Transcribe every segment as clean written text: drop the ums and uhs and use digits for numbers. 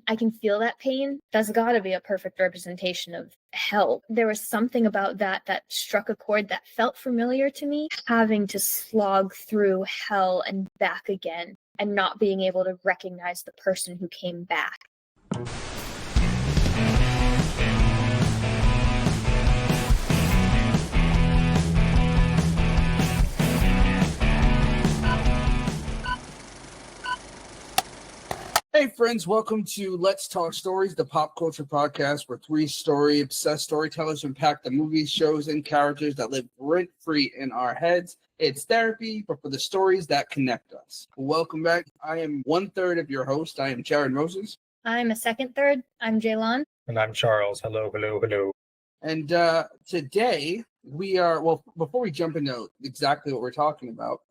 I can feel that pain. That's got to be a perfect representation of hell. There was something about that that struck a chord that felt familiar to me, having to slog through hell and back again and not being able to recognize the person who came back. Hey friends, welcome to Let's Talk Stories, the pop culture podcast where three story-obsessed storytellers unpack the movies, shows, and characters that live rent-free in our heads. It's therapy, but for the stories that connect us. Welcome back. I am 1/3 of your host. I am Jared Moses. I'm a second third. I'm Jaylon. And I'm Charles. Hello, hello, hello. And today we are, well, before we jump into exactly what we're talking about,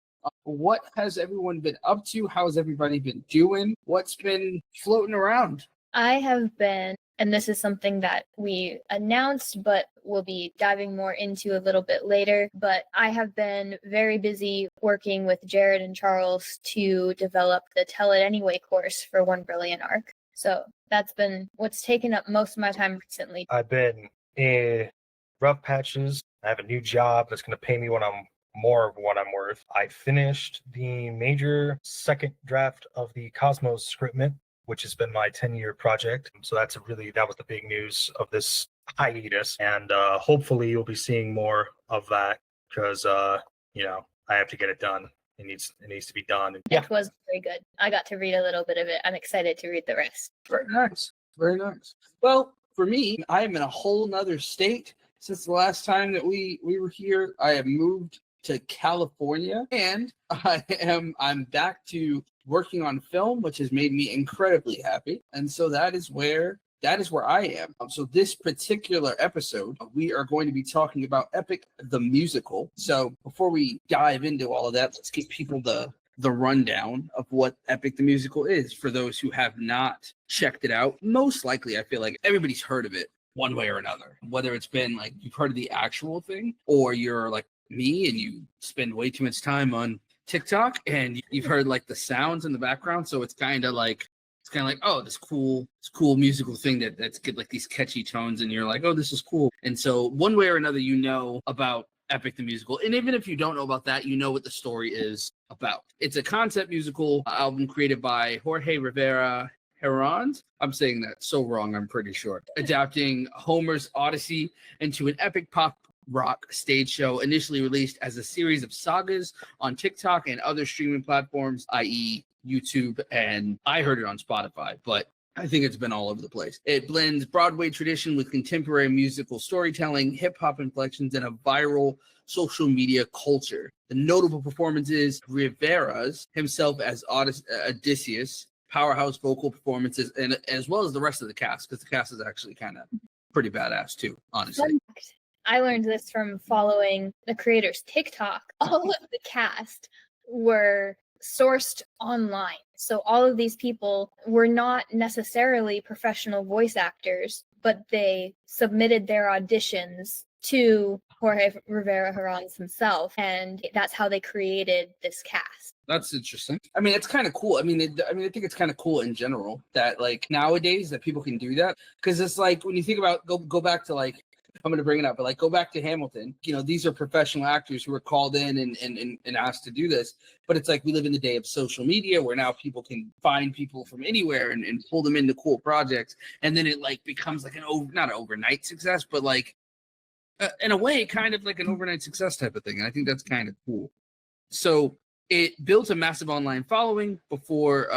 what has everyone been up to? How's everybody been doing? What's been floating around? I have been, and this is something that we announced, but we'll be diving more into a little bit later, but I have been very busy working with Jared and Charles to develop the Tell It Anyway course for 1 Brilliant Arc. So that's been what's taken up most of my time recently. I've been in rough patches. I have a new job that's going to pay me more of what I'm worth. I finished the major second draft of the Cosmos scriptment, which has been my 10-year project. So that was the big news of this hiatus. And hopefully you'll be seeing more of that because, I have to get it done. It needs to be done. Yeah. It was very good. I got to read a little bit of it. I'm excited to read the rest. Very nice. Very nice. Well, for me, I am in a whole nother state. Since the last time that we were here, I have moved to California, and I'm back to working on film, which has made me incredibly happy. And so that is where I am. So this particular episode, we are going to be talking about Epic the Musical. So before we dive into all of that, let's give people the rundown of what Epic the Musical is for those who have not checked it out. Most likely, I feel like everybody's heard of it one way or another, whether it's been like you've heard of the actual thing or you're like me and you spend way too much time on TikTok and you've heard like the sounds in the background. So it's kind of like, oh, this cool musical thing that's good, like these catchy tones. And you're like, oh, this is cool. And so one way or another, you know about Epic the Musical. And even if you don't know about that, you know what the story is about. It's a concept musical album created by Jorge Rivera-Herrans. I'm saying that so wrong, I'm pretty sure. Adapting Homer's Odyssey into an epic pop rock stage show, initially released as a series of sagas on TikTok and other streaming platforms, i.e. YouTube, and I heard it on Spotify, but I think it's been all over the place. It blends Broadway tradition with contemporary musical storytelling, hip-hop inflections, and a viral social media culture. The notable performances, Rivera's himself as Odysseus, powerhouse vocal performances, and as well as the rest of the cast, because the cast is actually kind of pretty badass too, honestly. I learned this from following the creator's TikTok. All of the cast were sourced online. So all of these people were not necessarily professional voice actors, but they submitted their auditions to Jorge Rivera-Herrans himself, and that's how they created this cast. That's interesting. I mean, it's kind of cool. I think it's kind of cool in general that like nowadays that people can do that, because it's like when you think about go back to like, I'm going to bring it up, but like go back to Hamilton. These are professional actors who were called in and asked to do this. But it's like we live in the day of social media where now people can find people from anywhere and pull them into cool projects. And then it like becomes like not an overnight success, but like in a way, kind of like an overnight success type of thing. And I think that's kind of cool. So it built a massive online following before,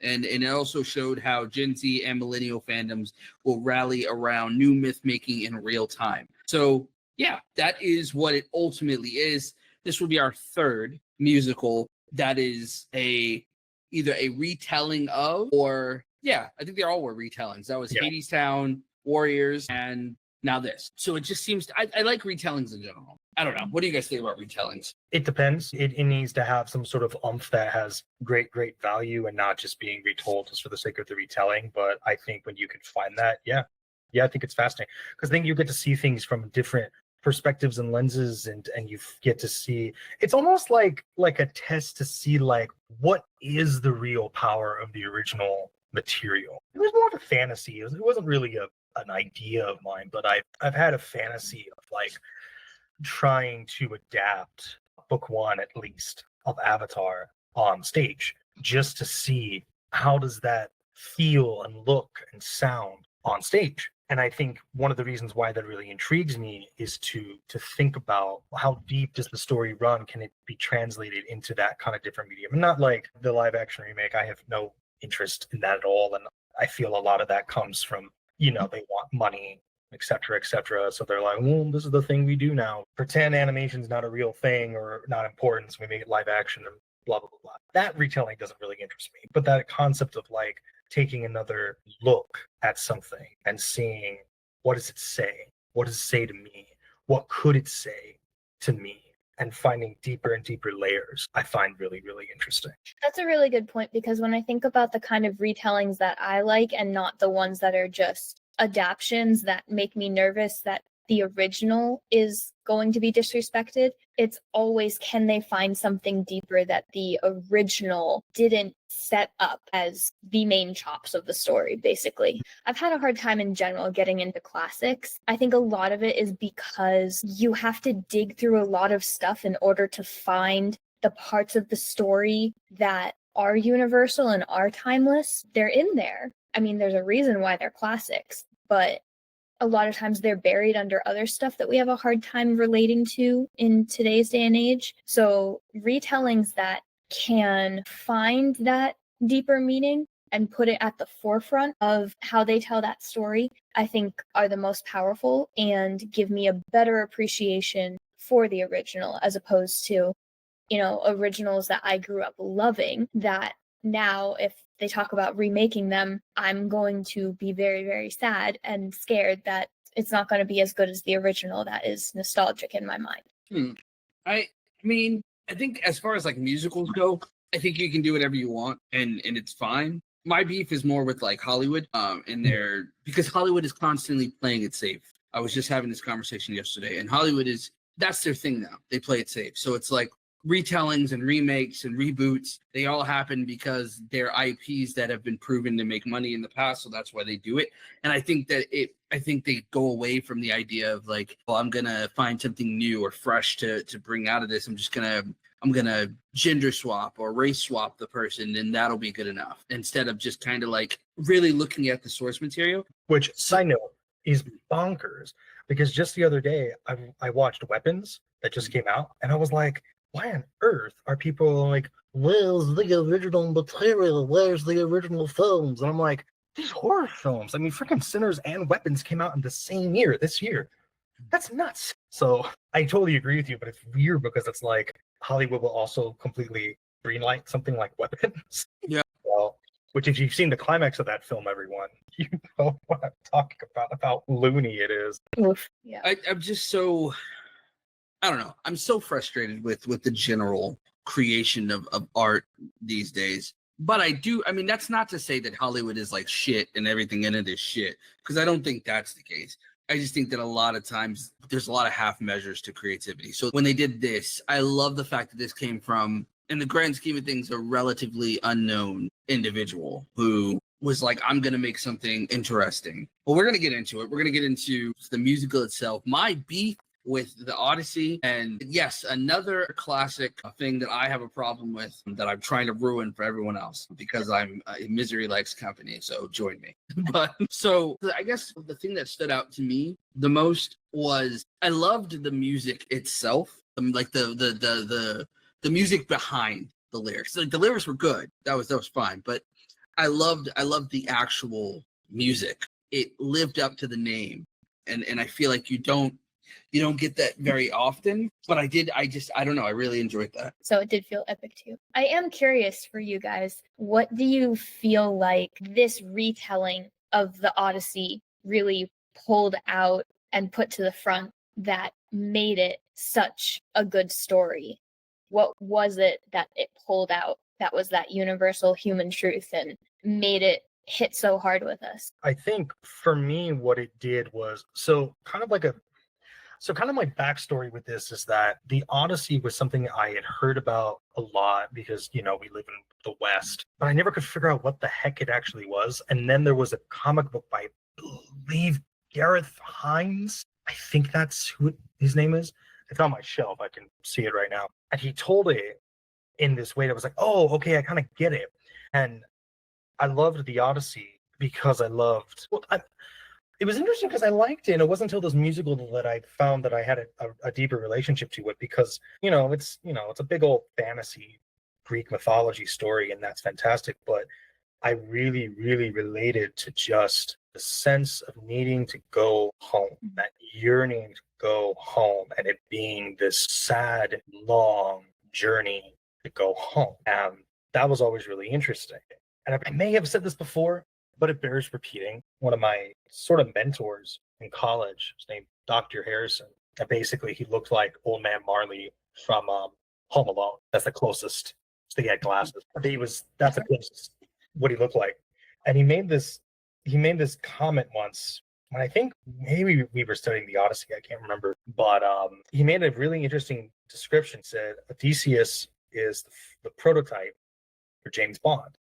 and it also showed how Gen Z and millennial fandoms will rally around new myth making in real time. So yeah, that is what it ultimately is. This will be our third musical that is either a retelling of, or yeah, I think they all were retellings. That was Hadestown, Warriors, and now this. So it just seems I like retellings in general. I don't know. What do you guys think about retellings? It depends. It needs to have some sort of oomph that has great value and not just being retold just for the sake of the retelling. But I think when you can find that, yeah, I think it's fascinating because I think you get to see things from different perspectives and lenses, and you get to see. It's almost like a test to see like what is the real power of the original material. It was more of a fantasy. It wasn't really an idea of mine, but I've had a fantasy of like trying to adapt book one at least of Avatar on stage, just to see how does that feel and look and sound on stage. And I think one of the reasons why that really intrigues me is to think about how deep does the story run? Can it be translated into that kind of different medium? And not like the live action remake. I have no interest in that at all. And I feel a lot of that comes from, they want money, et cetera, et cetera. So they're like, well, this is the thing we do now. Pretend animation's not a real thing or not important, so we make it live action and blah, blah, blah, blah. That retelling doesn't really interest me. But that concept of like taking another look at something and seeing, what does it say? What does it say to me? What could it say to me? And finding deeper and deeper layers, I find really, really interesting. That's a really good point, because when I think about the kind of retellings that I like and not the ones that are just adaptions that make me nervous that the original is going to be disrespected, it's always, can they find something deeper that the original didn't set up as the main chops of the story, basically. I've had a hard time in general getting into classics. I think a lot of it is because you have to dig through a lot of stuff in order to find the parts of the story that are universal and are timeless. They're in there. I mean, there's a reason why they're classics, but a lot of times they're buried under other stuff that we have a hard time relating to in today's day and age. So retellings that can find that deeper meaning and put it at the forefront of how they tell that story, I think are the most powerful and give me a better appreciation for the original, as opposed to, originals that I grew up loving that now, if they talk about remaking them, I'm going to be very, very sad and scared that it's not going to be as good as the original that is nostalgic in my mind. I mean, I think as far as like musicals go, I think you can do whatever you want and it's fine. My beef is more with like Hollywood, because Hollywood is constantly playing it safe. I was just having this conversation yesterday, and Hollywood that's their thing now. They play it safe. So it's like retellings and remakes and reboots, they all happen because they're IPs that have been proven to make money in the past, so that's why they do it. And I think they go away from the idea of like, well, I'm gonna find something new or fresh to bring out of this. I'm gonna gender swap or race swap the person, and that'll be good enough, instead of just kind of like really looking at the source material. Which, side note, is bonkers, because just the other day I watched Weapons that just came out, and I was like, why on earth are people like, where's the original material? Where's the original films? And I'm like, these horror films. I mean, freaking Sinners and Weapons came out in the same year, this year. That's nuts. So I totally agree with you, but it's weird because it's like Hollywood will also completely greenlight something like Weapons. Yeah. Well, which, if you've seen the climax of that film, everyone, you know what I'm talking about, how loony it is. Oof. Yeah. I'm just so, I don't know. I'm so frustrated with the general creation of art these days. But I mean, that's not to say that Hollywood is like shit and everything in it is shit, because I don't think that's the case. I just think that a lot of times there's a lot of half measures to creativity. So when they did this, I love the fact that this came from, in the grand scheme of things, a relatively unknown individual who was like, I'm going to make something interesting. Well, we're going to get into it. We're going to get into the musical itself. My beef with the Odyssey, and yes, another classic thing that I have a problem with that I'm trying to ruin for everyone else, because I'm misery likes company, so join me. But so I guess the thing that stood out to me the most was I loved the music itself, like the music behind the lyrics. Like the lyrics were good, that was fine, but I loved the actual music. It lived up to the name, and I feel like you don't get that very often, but I don't know, I really enjoyed that. So it did feel epic too. I am curious for you guys, what do you feel like this retelling of the Odyssey really pulled out and put to the front that made it such a good story? What was it that it pulled out that was that universal human truth and made it hit so hard with us? I think for me, what it did was, so kind of like So kind of my backstory with this is that the Odyssey was something I had heard about a lot because, we live in the West, but I never could figure out what the heck it actually was. And then there was a comic book by, I believe, Gareth Hines. I think that's who his name is. It's on my shelf. I can see it right now. And he told it in this way that was like, oh, okay, I kind of get it. And I loved the Odyssey because it was interesting because I liked it, and it wasn't until this musical that I found that I had a deeper relationship to it because, it's a big old fantasy Greek mythology story, and that's fantastic. But I really, really related to just the sense of needing to go home, that yearning to go home, and it being this sad, long journey to go home. And that was always really interesting. And I may have said this before, but it bears repeating. One of my sort of mentors in college, his name Dr. Harrison, and basically he looked like Old Man Marley from Home Alone. That's the closest. So he had glasses. That's the closest what he looked like. And he made this comment once when I think maybe we were studying the Odyssey. I can't remember, but he made a really interesting description. Said Odysseus is the prototype for James Bond,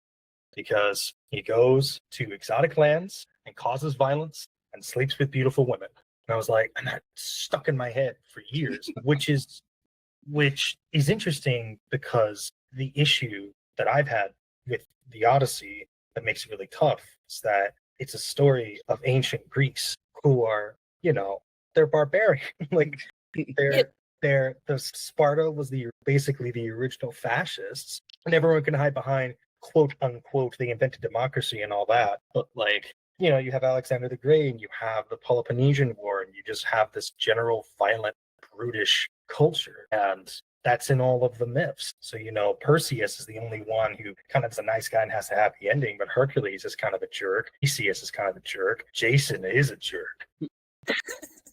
because he goes to exotic lands and causes violence and sleeps with beautiful women. And I was like, and that stuck in my head for years, which is interesting because the issue that I've had with the Odyssey that makes it really tough is that it's a story of ancient Greeks who are, they're barbarian. Like the Sparta was basically the original fascists, and everyone can hide behind quote unquote they invented democracy and all that, but you have Alexander the Great and you have the Peloponnesian War, and you just have this general violent, brutish culture, and that's in all of the myths. So Perseus is the only one who kind of is a nice guy and has a happy ending, but Hercules is kind of a jerk, Theseus is kind of a jerk, Jason is a jerk.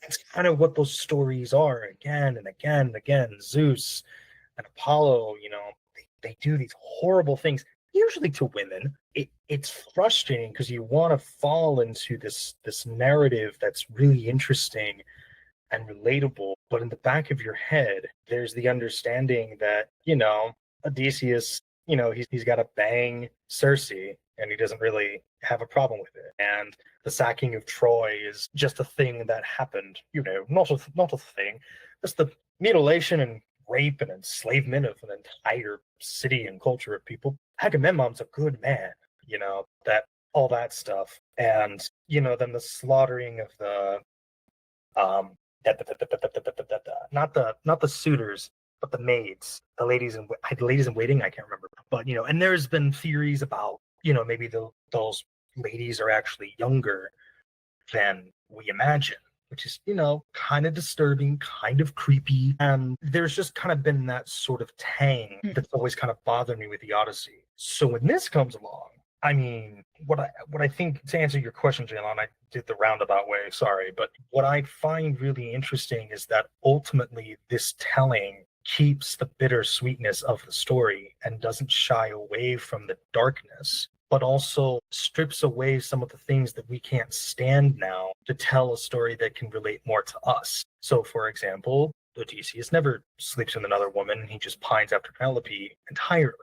It's kind of what those stories are again and again and again. Zeus and Apollo, they do these horrible things, usually to women. It's frustrating because you want to fall into this narrative that's really interesting and relatable, but in the back of your head, there's the understanding that, Odysseus, he's got to bang Circe, and he doesn't really have a problem with it. And the sacking of Troy is just a thing that happened, not a thing. Just the mutilation and rape and enslavement of an entire city and culture of people. Agamemnon's a good man, that all that stuff. And, then the slaughtering of the not the suitors, but the maids, the ladies in waiting, I can't remember. But and there's been theories about, maybe those ladies are actually younger than we imagine, which is, kind of disturbing, kind of creepy. And there's just kind of been that sort of tang that's always kind of bothered me with the Odyssey. So when this comes along, I mean, what I think, to answer your question, Jalen, I did the roundabout way, sorry, but what I find really interesting is that ultimately this telling keeps the bittersweetness of the story and doesn't shy away from the darkness, but also strips away some of the things that we can't stand now to tell a story that can relate more to us. So, for example, Odysseus never sleeps with another woman. He just pines after Penelope entirely.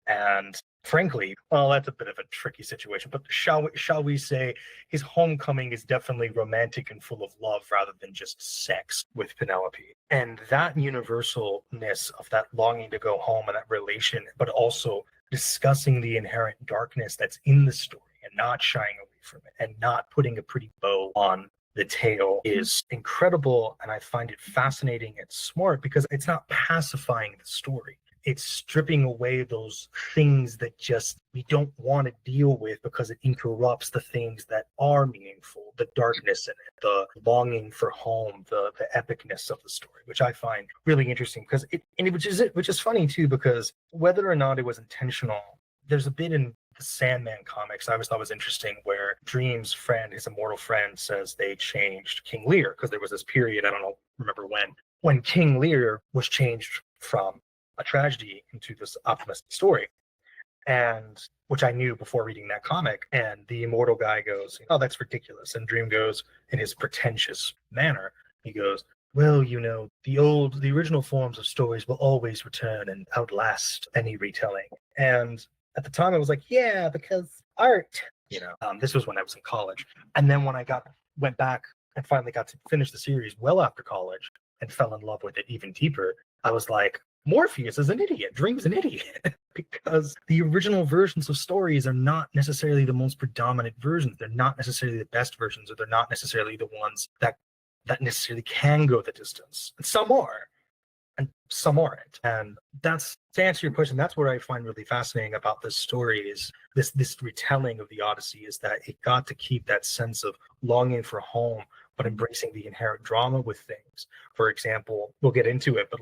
And frankly, well, that's a bit of a tricky situation, but shall we say his homecoming is definitely romantic and full of love rather than just sex with Penelope. And that universalness of that longing to go home and that relation, but also discussing the inherent darkness that's in the story and not shying away from it and not putting a pretty bow on the tale is incredible. And I find it fascinating and smart because it's not pacifying the story. It's stripping away those things that just we don't want to deal with because it interrupts the things that are meaningful, the darkness in it, the longing for home, the epicness of the story, which I find really interesting because which is funny too, because whether or not it was intentional, there's a bit in the Sandman comics I always thought was interesting where Dream's friend, his immortal friend, says they changed King Lear because there was this period, I don't remember when King Lear was changed from a tragedy into this optimistic story, and which I knew before reading that comic. And the immortal guy goes, "Oh, that's ridiculous." And Dream goes, in his pretentious manner, he goes, well, the original forms of stories will always return and outlast any retelling. And at the time I was like, yeah, because art, this was when I was in college. And then when I went back and finally got to finish the series well after college and fell in love with it even deeper, I was like, Morpheus is an idiot. Dream's an idiot. Because the original versions of stories are not necessarily the most predominant versions. They're not necessarily the best versions, or they're not necessarily the ones that necessarily can go the distance. And some are, and some aren't. And that's, to answer your question, that's what I find really fascinating about this story is this retelling of the Odyssey, is that it got to keep that sense of longing for home, but embracing the inherent drama with things. For example, we'll get into it, but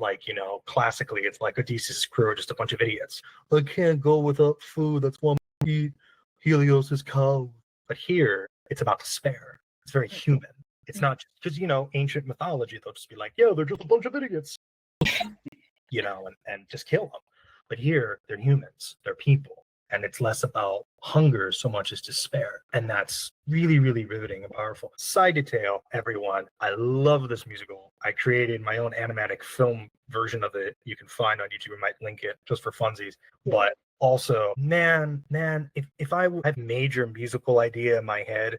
classically, it's like Odysseus' crew are just a bunch of idiots. I can't go without food. That's why I eat Helios' cow. But here, it's about despair. It's very human. It's not just because, ancient mythology, they'll just be like, yeah, they're just a bunch of idiots, and just kill them. But here, they're humans, they're people. And it's less about hunger so much as despair. And that's really, really riveting and powerful. Side detail, everyone, I love this musical. I created my own animatic film version of it. You can find on YouTube. I might link it just for funsies. But also, man, if I have a major musical idea in my head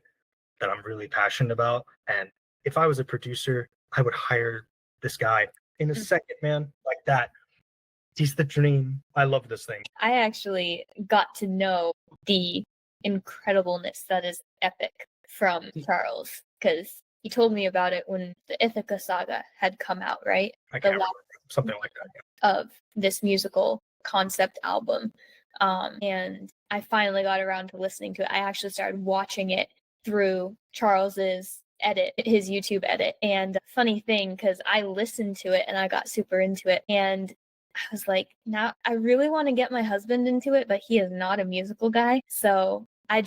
that I'm really passionate about, and if I was a producer, I would hire this guy in a second, man, like that. He's the dream. I love this thing. I actually got to know the incredibleness that is Epic from Charles, because he told me about it when the Ithaca saga had come out, right? I can't remember. Something like that. Of this musical concept album. And I finally got around to listening to it. I actually started watching it through Charles's edit, his YouTube edit. And funny thing, because I listened to it and I got super into it. And I was like, now I really want to get my husband into it, but he is not a musical guy. So I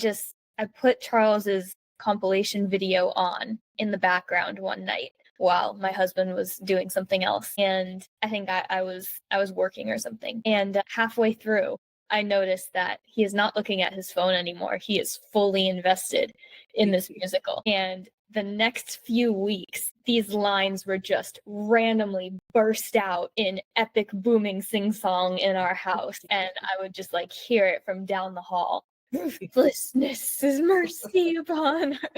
put Charles's compilation video on in the background one night while my husband was doing something else. And I think I was working or something. And halfway through, I noticed that he is not looking at his phone anymore. He is fully invested in this musical. And the next few weeks, these lines were just randomly burst out in epic booming sing-song in our house. And I would just hear it from down the hall. Ruthlessness is mercy upon her.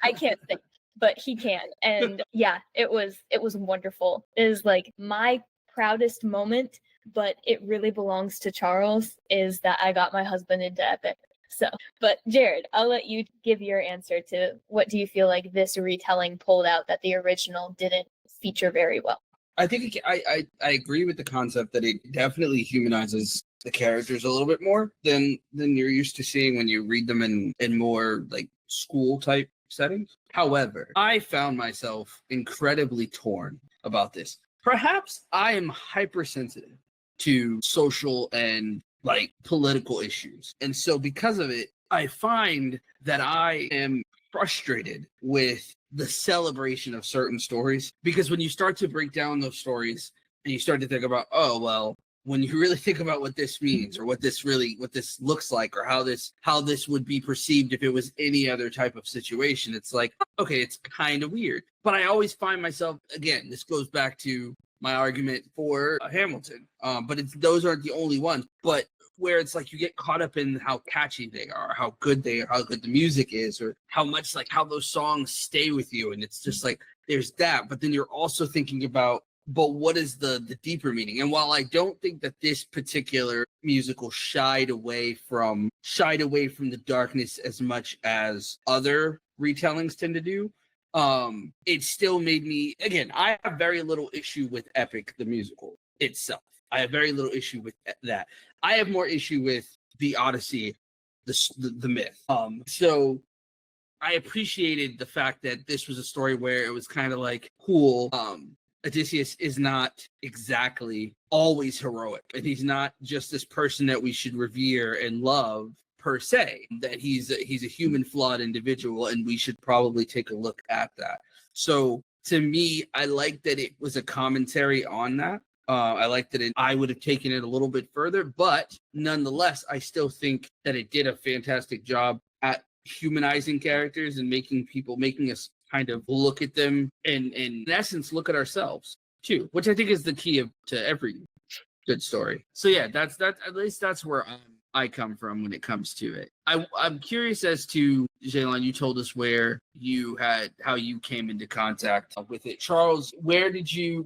I can't sing, but he can. And yeah, it was wonderful. It is my proudest moment, but it really belongs to Charles, is that I got my husband into Epic. So, but Jared, I'll let you give your answer to what do you feel like this retelling pulled out that the original didn't feature very well. I think I agree with the concept that it definitely humanizes the characters a little bit more than you're used to seeing when you read them in more school type settings. However, I found myself incredibly torn about this. Perhaps I am hypersensitive to social and political issues. And so because of it, I find that I am frustrated with the celebration of certain stories, because when you start to break down those stories and you start to think about, oh, well, when you really think about what this means, or what this looks like, or how this would be perceived if it was any other type of situation, it's like, okay, it's kind of weird. But I always find myself, again, this goes back to my argument for Hamilton, but those aren't the only ones. But where it's you get caught up in how catchy they are, how good the music is, or how much how those songs stay with you, and it's just there's that. But then you're also thinking about, but what is the deeper meaning? And while I don't think that this particular musical shied away from the darkness as much as other retellings tend to do, it still made me, again, I have very little issue with Epic the musical itself. I have very little issue with that. I have more issue with the Odyssey, the myth. So I appreciated the fact that this was a story where it was kind of cool. Odysseus is not exactly always heroic, and he's not just this person that we should revere and love per se, that he's a human flawed individual, and we should probably take a look at that. So to me, I like that it was a commentary on that. I like that I would have taken it a little bit further, but nonetheless, I still think that it did a fantastic job at humanizing characters and making us kind of look at them and in essence look at ourselves too, which I think is the key to every good story. So yeah, that's at least that's where I come from when it comes to it. I'm curious as to, Jaylon, you told us how you came into contact with it. Charles, when did you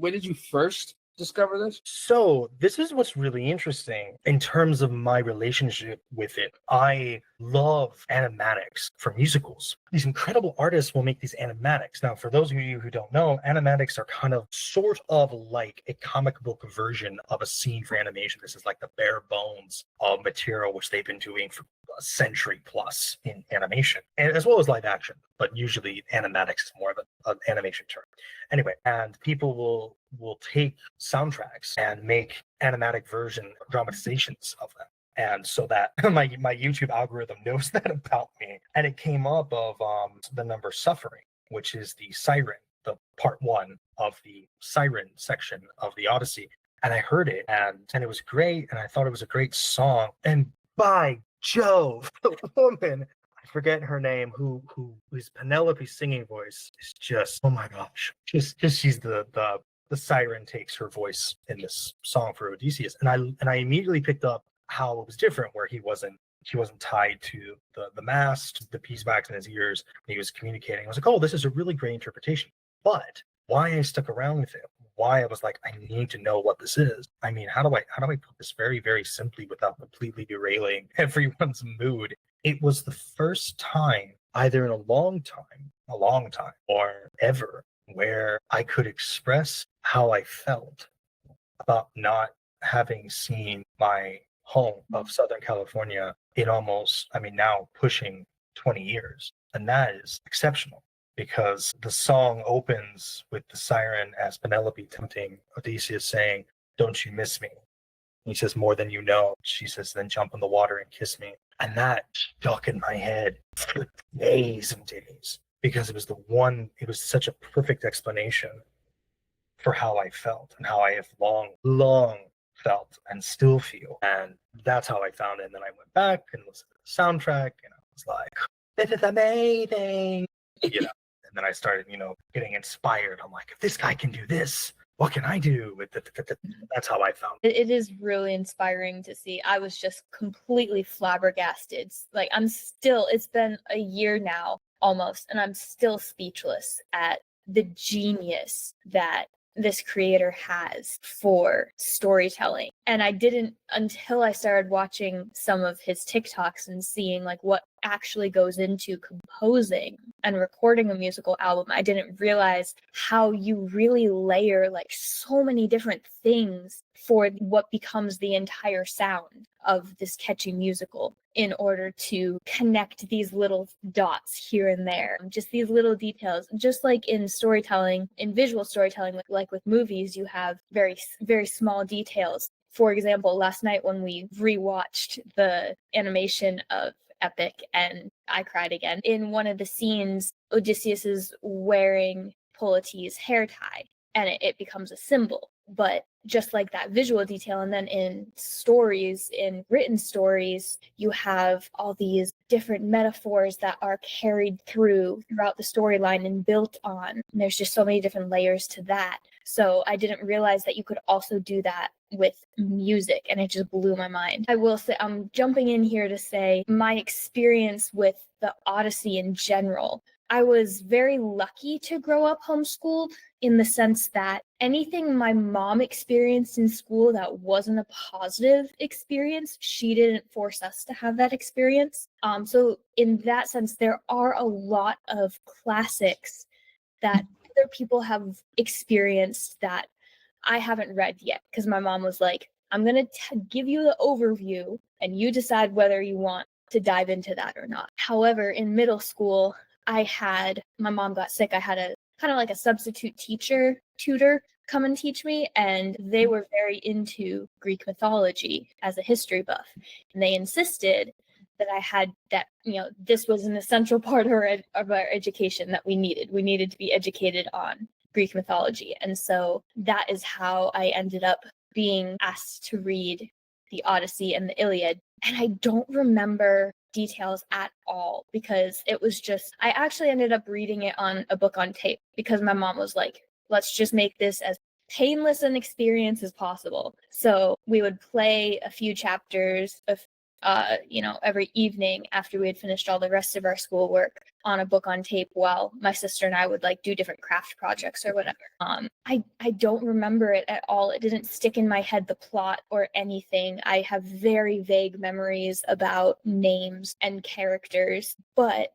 first discover this? So this is what's really interesting in terms of my relationship with it. I love animatics for musicals. These incredible artists will make these animatics. Now, for those of you who don't know, animatics are kind of sort of like a comic book version of a scene for animation. This is like the bare bones of material which they've been doing for a century plus in animation, and as well as live action. But usually animatics is more of an animation term. Anyway, and people will take soundtracks and make animatic version dramatizations of them. And so that my YouTube algorithm knows that about me. And it came up of the number Suffering, which is the siren, the part one of the siren section of the Odyssey. And I heard it and it was great. And I thought it was a great song. And by Jove, the woman, I forget her name, whose Penelope's singing voice is just, oh my gosh. Just she's the siren takes her voice in this song for Odysseus. And I immediately picked up how it was different, where he wasn't tied to the mast, the beeswax in his ears, and he was communicating. I was like, oh, this is a really great interpretation. But why I stuck around with it, why I was like, I need to know what this is. I mean, how do I put this very, very simply without completely derailing everyone's mood? It was the first time, either in a long time, or ever, where I could express how I felt about not having seen my home of Southern California in almost, now pushing 20 years. And that is exceptional, because the song opens with the siren as Penelope tempting Odysseus, saying, "Don't you miss me?" And he says, "More than you know." She says, "Then jump in the water and kiss me." And that stuck in my head for days and days, because it was such a perfect explanation for how I felt and how I have long felt and still feel. And that's how I found it. And then I went back and listened to the soundtrack, and I was like, this is amazing. And then I started, getting inspired. I'm like, if this guy can do this, what can I do? That's how I found it. It is really inspiring to see. I was just completely flabbergasted. Like, it's been a year now almost, and I'm still speechless at the genius that this creator has for storytelling. And I didn't, until I started watching some of his TikToks and seeing like what actually goes into composing and recording a musical album, I didn't realize how you really layer like so many different things for what becomes the entire sound of this catchy musical, in order to connect these little dots here and there, just these little details. Just like in storytelling, in visual storytelling, like with movies, you have very, very small details. For example, last night when we rewatched the animation of Epic, and I cried again. In one of the scenes, Odysseus is wearing Polites' hair tie, and it becomes a symbol. But just like that visual detail, and then in written stories, you have all these different metaphors that are carried throughout the storyline and built on. And there's just so many different layers to that. So I didn't realize that you could also do that with music, and it just blew my mind. I will say, I'm jumping in here to say my experience with the Odyssey in general. I was very lucky to grow up homeschooled, in the sense that anything my mom experienced in school that wasn't a positive experience, she didn't force us to have that experience. So in that sense, there are a lot of classics that other people have experienced that I haven't read yet, because my mom was like, I'm going to give you the overview and you decide whether you want to dive into that or not. However, in middle school, my mom got sick. I had a kind of like a substitute tutor come and teach me, and they were very into Greek mythology as a history buff. And they insisted that I had that, this was an essential part of our education that we needed. We needed to be educated on Greek mythology. And so that is how I ended up being asked to read the Odyssey and the Iliad. And I don't remember details at all, because it was just, I actually ended up reading it on a book on tape because my mom was like, let's just make this as painless an experience as possible. So we would play a few chapters of every evening after we had finished all the rest of our schoolwork on a book on tape, while my sister and I would like do different craft projects or whatever. I don't remember it at all. It didn't stick in my head, the plot or anything. I have very vague memories about names and characters, but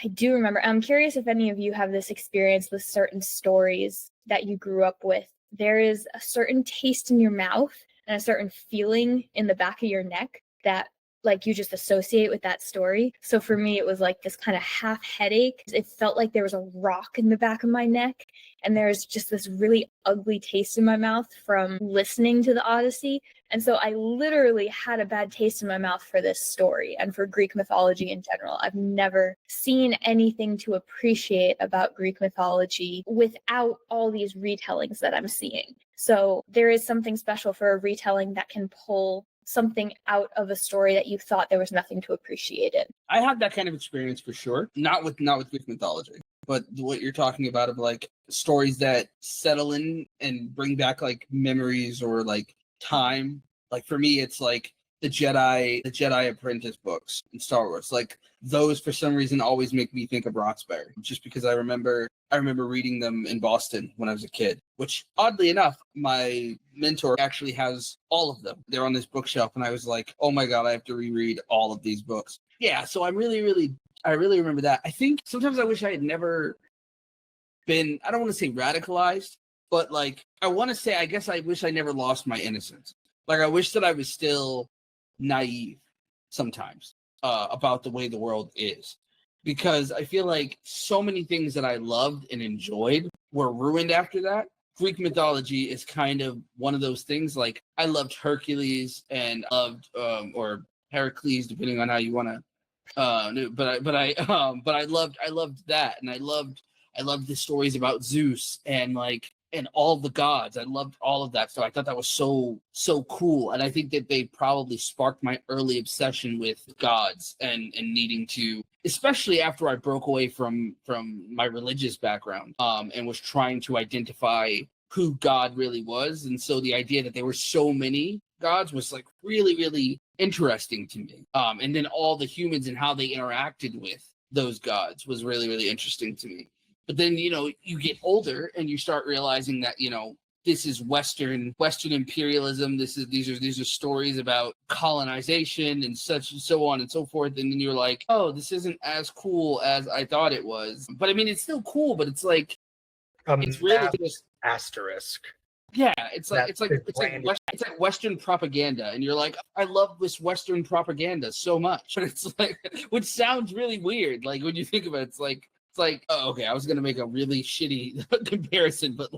I do remember. I'm curious if any of you have this experience with certain stories that you grew up with. There is a certain taste in your mouth and a certain feeling in the back of your neck that like you just associate with that story. So for me, it was like this kind of half headache. It felt like there was a rock in the back of my neck, and there's just this really ugly taste in my mouth from listening to the Odyssey. And so I literally had a bad taste in my mouth for this story and for Greek mythology in general. I've never seen anything to appreciate about Greek mythology without all these retellings that I'm seeing. So there is something special for a retelling that can pull something out of a story that you thought there was nothing to appreciate in. I had that kind of experience for sure. Not with Greek mythology, but what you're talking about of like stories that settle in and bring back like memories or like time. Like for me, it's like the Jedi Apprentice books in Star Wars. Like those for some reason always make me think of Roxbury, just because I remember reading them in Boston when I was a kid, which oddly enough, my mentor actually has all of them. They're on this bookshelf, and I was like, oh my God, I have to reread all of these books. Yeah, so I really remember that. I think sometimes I wish I had never been, I don't want to say radicalized, but like, I guess I wish I never lost my innocence. Like, I wish that I was still naive sometimes about the way the world is. Because I feel like so many things that I loved and enjoyed were ruined after that. Greek mythology is kind of one of those things. Like, I loved Hercules and loved, or Heracles, depending on how you want to. But I loved that, and I loved the stories about Zeus and all the gods. I loved all of that. So I thought that was so cool. And I think that they probably sparked my early obsession with gods and needing to, especially after I broke away from my religious background, and was trying to identify who God really was. And so the idea that there were so many gods was like really, really interesting to me. And then all the humans and how they interacted with those gods was really, really interesting to me. But then, you get older and you start realizing that, this is Western imperialism. These are stories about colonization and such and so on and so forth. And then you're like, oh, this isn't as cool as I thought it was. But I mean, it's still cool, but it's like, it's really just asterisk. Yeah, it's like Western propaganda, and you're like, I love this Western propaganda so much, but it's like, which sounds really weird. Like when you think about it, it's like, oh, okay, I was gonna make a really shitty comparison, but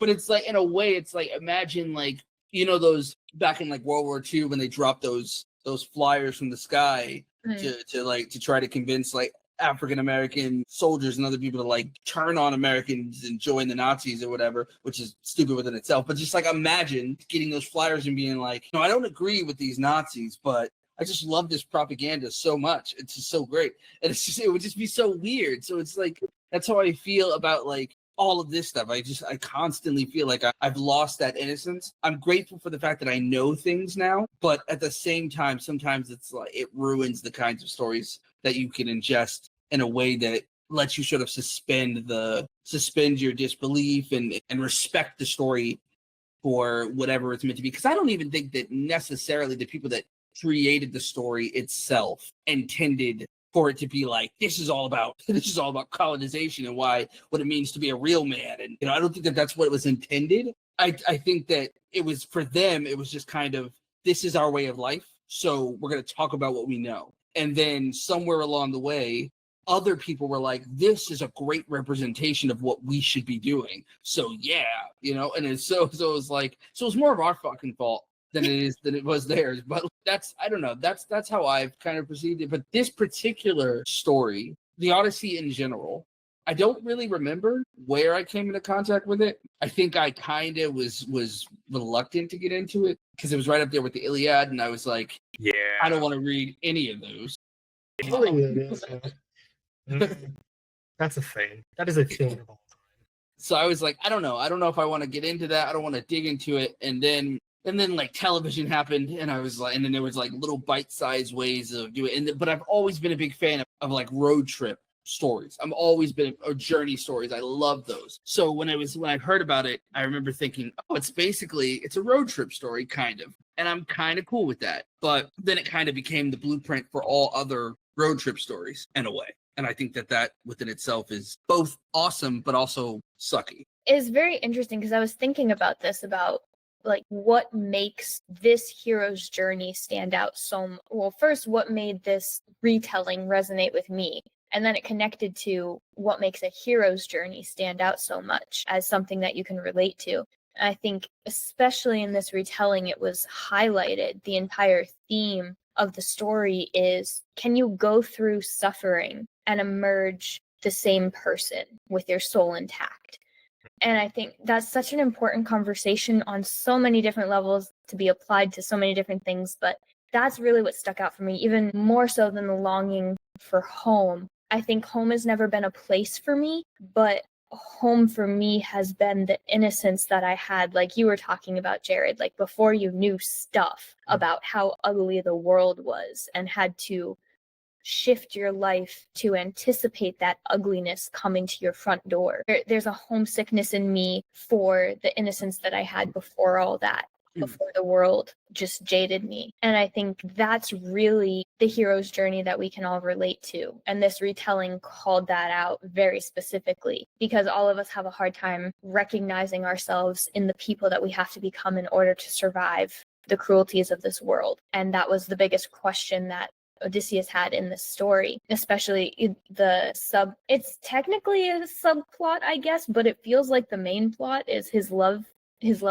it's like in a way, it's like imagine like those back in like World War II when they dropped those flyers from the sky to try to convince like African American soldiers and other people to like turn on Americans and join the Nazis or whatever, which is stupid within itself. But just like imagine getting those flyers and being like, no, I don't agree with these Nazis, but I just love this propaganda so much. It's just so great. And it would just be so weird. So it's like, that's how I feel about like all of this stuff. I constantly feel like I've lost that innocence. I'm grateful for the fact that I know things now, but at the same time, sometimes it's like it ruins the kinds of stories that you can ingest in a way that lets you sort of suspend your disbelief and respect the story for whatever it's meant to be. Because I don't even think that necessarily the people that created the story itself intended for it to be like, this is all about colonization and what it means to be a real man. And I don't think that that's what was intended. I think that it was, for them, it was just kind of, this is our way of life, so we're going to talk about what we know. And then somewhere along the way, other people were like, this is a great representation of what we should be doing. So yeah, and it's so it was like, so it's more of our fucking fault than it was theirs. But I don't know, that's how I've kind of perceived it. But this particular story, the Odyssey in general, I don't really remember where I came into contact with it. I think I kind of was reluctant to get into it because it was right up there with the Iliad, and I was like, yeah, I don't want to read any of those. Oh, yeah, that's a thing. That is a thing of all time. So I was like, I don't know if I want to get into that. I don't want to dig into it. And then like television happened, and I was like, and then there was like little bite-sized ways of doing it. But I've always been a big fan of like road trip stories. I've always been or journey stories. I love those. So when I heard about it, I remember thinking, oh, it's a road trip story, kind of. And I'm kind of cool with that. But then it kind of became the blueprint for all other road trip stories in a way. And I think that within itself is both awesome, but also sucky. It's very interesting because I was thinking about this, about like what makes this hero's journey stand out so well. First, what made this retelling resonate with me? And then it connected to what makes a hero's journey stand out so much as something that you can relate to. I think especially in this retelling, it was highlighted. The entire theme of the story is, can you go through suffering and emerge the same person with your soul intact? And I think that's such an important conversation on so many different levels to be applied to so many different things. But that's really what stuck out for me, even more so than the longing for home. I think home has never been a place for me, but home for me has been the innocence that I had, like you were talking about, Jared, like before you knew stuff about how ugly the world was and had to shift your life to anticipate that ugliness coming to your front door. There's a homesickness in me for the innocence that I had before all that, before the world just jaded me. And I think that's really the hero's journey that we can all relate to. And this retelling called that out very specifically, because all of us have a hard time recognizing ourselves in the people that we have to become in order to survive the cruelties of this world. And that was the biggest question that Odysseus had in this story, especially it's technically a subplot, I guess, but it feels like the main plot is his love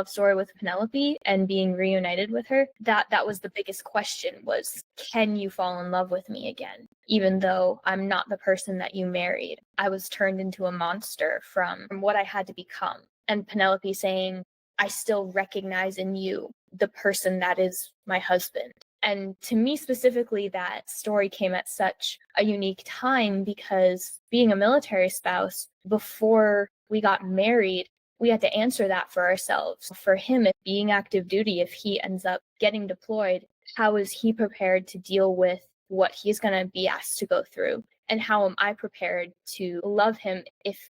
story with Penelope and being reunited with her. That was the biggest question, was, can you fall in love with me again? Even though I'm not the person that you married, I was turned into a monster from what I had to become. And Penelope saying, I still recognize in you the person that is my husband. And to me specifically, that story came at such a unique time, because being a military spouse, before we got married, we had to answer that for ourselves. For him, if being active duty, if he ends up getting deployed, how is he prepared to deal with what he's going to be asked to go through? And how am I prepared to love him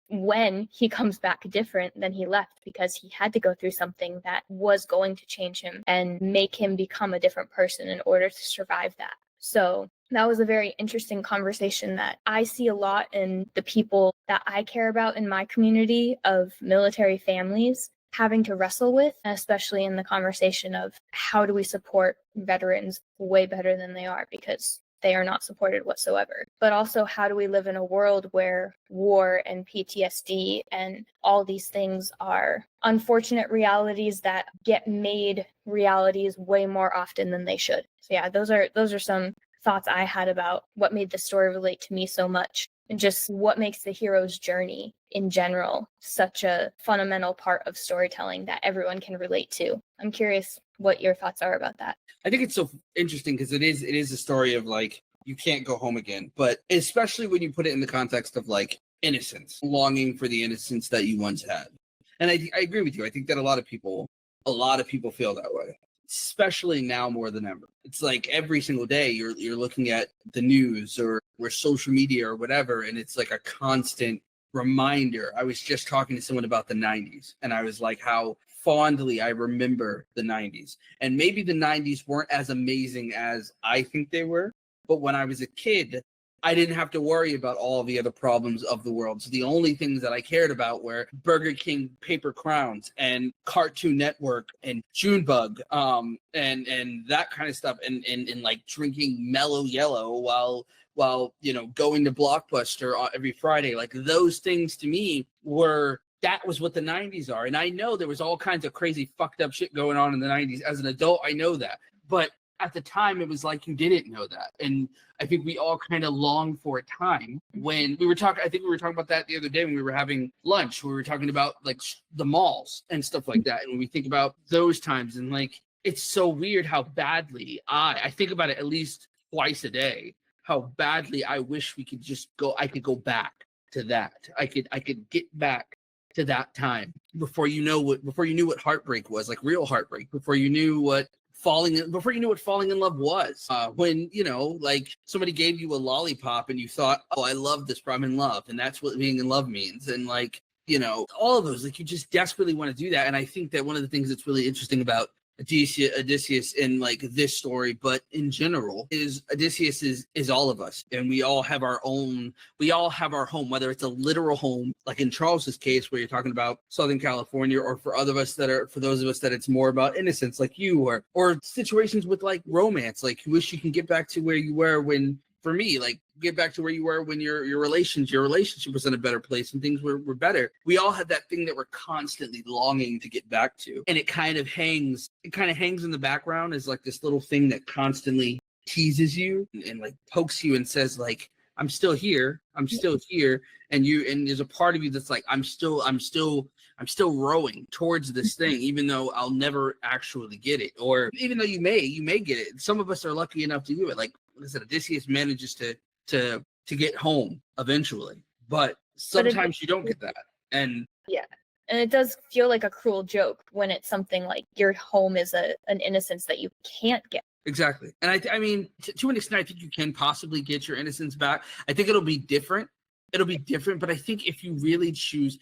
when he comes back different than he left, because he had to go through something that was going to change him and make him become a different person in order to survive that. So that was a very interesting conversation that I see a lot in the people that I care about in my community of military families having to wrestle with, especially in the conversation of how do we support veterans way better than they are, because they are not supported whatsoever. But also, how do we live in a world where war and PTSD and all these things are unfortunate realities that get made realities way more often than they should? So yeah, those are some thoughts I had about what made the story relate to me so much, and just what makes the hero's journey in general such a fundamental part of storytelling that everyone can relate to. I'm curious what your thoughts are about that. I think it's so interesting because it is a story of like, you can't go home again, but especially when you put it in the context of like innocence, longing for the innocence that you once had. And I agree with you. I think that a lot of people feel that way, especially now more than ever. It's like every single day you're looking at the news or social media or whatever, and it's like a constant reminder. I was just talking to someone about the 90s, and I was like, how fondly I remember the 90s. And maybe the 90s weren't as amazing as I think they were, but when I was a kid, I didn't have to worry about all the other problems of the world. So the only things that I cared about were Burger King paper crowns and Cartoon Network and Junebug, and that kind of stuff, and like drinking Mellow Yellow while going to Blockbuster every Friday. Like, those things to me that was what the 90s are. And I know there was all kinds of crazy fucked up shit going on in the 90s. As an adult, I know that. But at the time, it was like you didn't know that. And I think we all kind of long for a time when we were talking. I think we were talking about that the other day when we were having lunch. We were talking about like the malls and stuff like that. And when we think about those times, and like, it's so weird how badly I think about it at least twice a day, how badly I wish we could just go. I could go back to that. I could get back to that time before you knew what heartbreak was, like real heartbreak, before you knew what falling in love was. When, like somebody gave you a lollipop and you thought, oh, I love this, I'm in love, and that's what being in love means. And like, all of those, like you just desperately want to do that. And I think that one of the things that's really interesting about Odysseus in like this story, but in general, is Odysseus is all of us, and we all have our home, whether it's a literal home, like in Charles's case, where you're talking about Southern California, or for those of us that it's more about innocence, like you, or situations with like romance, like you wish you can get back to where you were when. For me, like get back to where you were when your relationship was in a better place and things were better. We all had that thing that we're constantly longing to get back to. And it kind of hangs in the background as like this little thing that constantly teases you and like pokes you and says like, I'm still here. And there's a part of you that's like, I'm still rowing towards this thing, even though I'll never actually get it. Or even though you may get it. Some of us are lucky enough to do it. Like I said, Odysseus manages to get home eventually, but sometimes you don't get that. And yeah, and it does feel like a cruel joke when it's something like your home is an innocence that you can't get. Exactly. And I mean, to an extent, I think you can possibly get your innocence back. I think it'll be different, but I think if you really choose,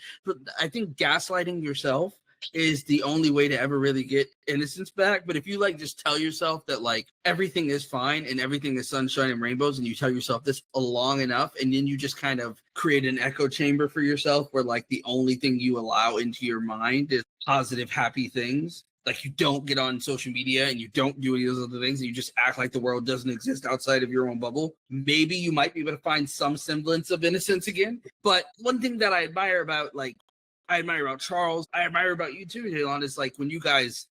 I think gaslighting yourself is the only way to ever really get innocence back. But if you like just tell yourself that like everything is fine and everything is sunshine and rainbows, and you tell yourself this long enough, and then you just kind of create an echo chamber for yourself where like the only thing you allow into your mind is positive, happy things. Like you don't get on social media and you don't do any of those other things, and you just act like the world doesn't exist outside of your own bubble. Maybe you might be able to find some semblance of innocence again. But one thing that I admire about Charles, I admire about you too, Elon, is like when you guys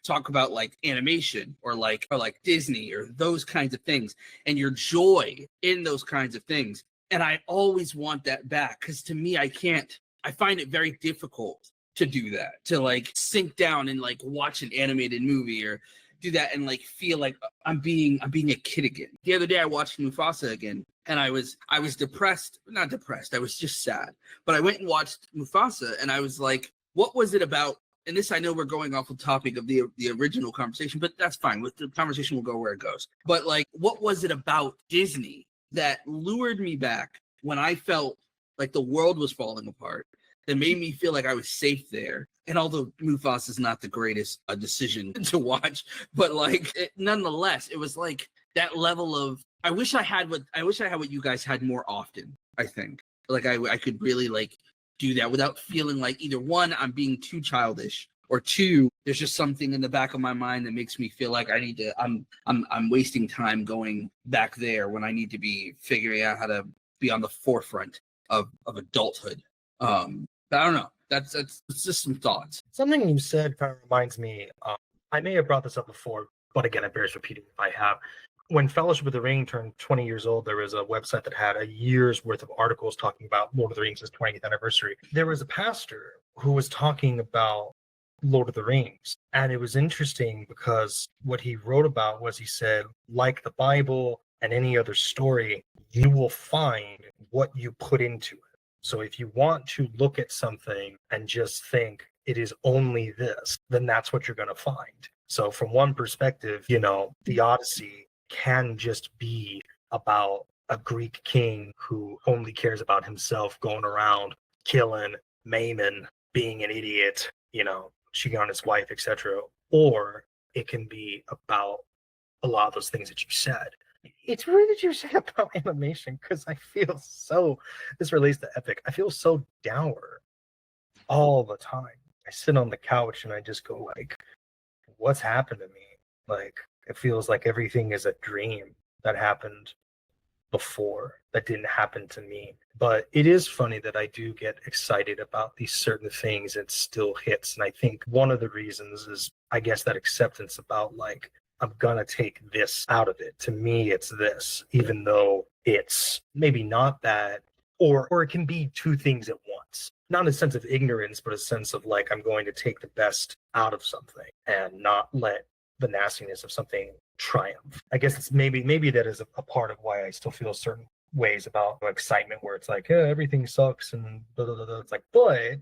talk about like animation or like Disney or those kinds of things, and your joy in those kinds of things. And I always want that back, because to me, I find it very difficult to do that, to like sink down and like watch an animated movie or do that and like feel like I'm being a kid again. The other day I watched Mufasa again, and I was not depressed. I was just sad. But I went and watched Mufasa, and I was like, what was it about? And this, I know we're going off the topic of the original conversation, but that's fine. With the conversation will go where it goes. But like, what was it about Disney that lured me back when I felt like the world was falling apart, that made me feel like I was safe there? And although Mufasa is not the greatest decision to watch, but like nonetheless, it was like that level of I wish I had what you guys had more often. I think like I could really like do that without feeling like either one, I'm being too childish, or two, there's just something in the back of my mind that makes me feel like I need to I'm wasting time going back there when I need to be figuring out how to be on the forefront of adulthood. But I don't know. That's just some thoughts. Something you said kind of reminds me. I may have brought this up before, but again, it bears repeating if I have. When Fellowship of the Ring turned 20 years old, there was a website that had a year's worth of articles talking about Lord of the Rings' 20th anniversary. There was a pastor who was talking about Lord of the Rings, and it was interesting because what he wrote about was, he said, like the Bible and any other story, you will find what you put into it. So if you want to look at something and just think it is only this, then that's what you're going to find. So from one perspective, the Odyssey can just be about a Greek king who only cares about himself, going around killing, maiming, being an idiot, cheating on his wife, etc. Or it can be about a lot of those things that you said. It's weird that you said about animation, because I feel this relates to Epic, I feel so dour all the time. I sit on the couch and I just go like, what's happened to me? Like, it feels like everything is a dream that happened before that didn't happen to me. But it is funny that I do get excited about these certain things and still hits. And I think one of the reasons is, I guess, that acceptance about like, I'm gonna take this out of it. To me, it's this, even though it's maybe not that, or it can be two things at once. Not in a sense of ignorance, but a sense of like, I'm going to take the best out of something and not let the nastiness of something triumph. I guess it's maybe that is a part of why I still feel certain ways about excitement, where it's like, everything sucks and blah, blah, blah, blah. It's like, but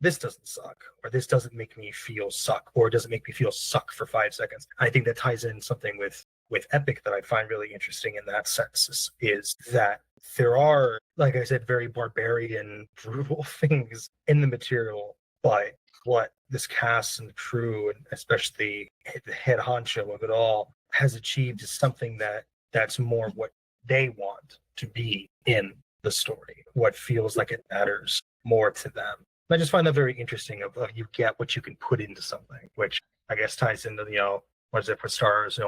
this doesn't suck, or this doesn't make me feel suck, or it doesn't make me feel suck for 5 seconds. I think that ties in something with Epic that I find really interesting in that sense is that there are, like I said, very barbarian, brutal things in the material, but what this cast and the crew, and especially the head honcho of it all, has achieved is something that's more what they want to be in the story, what feels like it matters more to them. I just find that very interesting of you get what you can put into something, which I guess ties into, what is it for stars?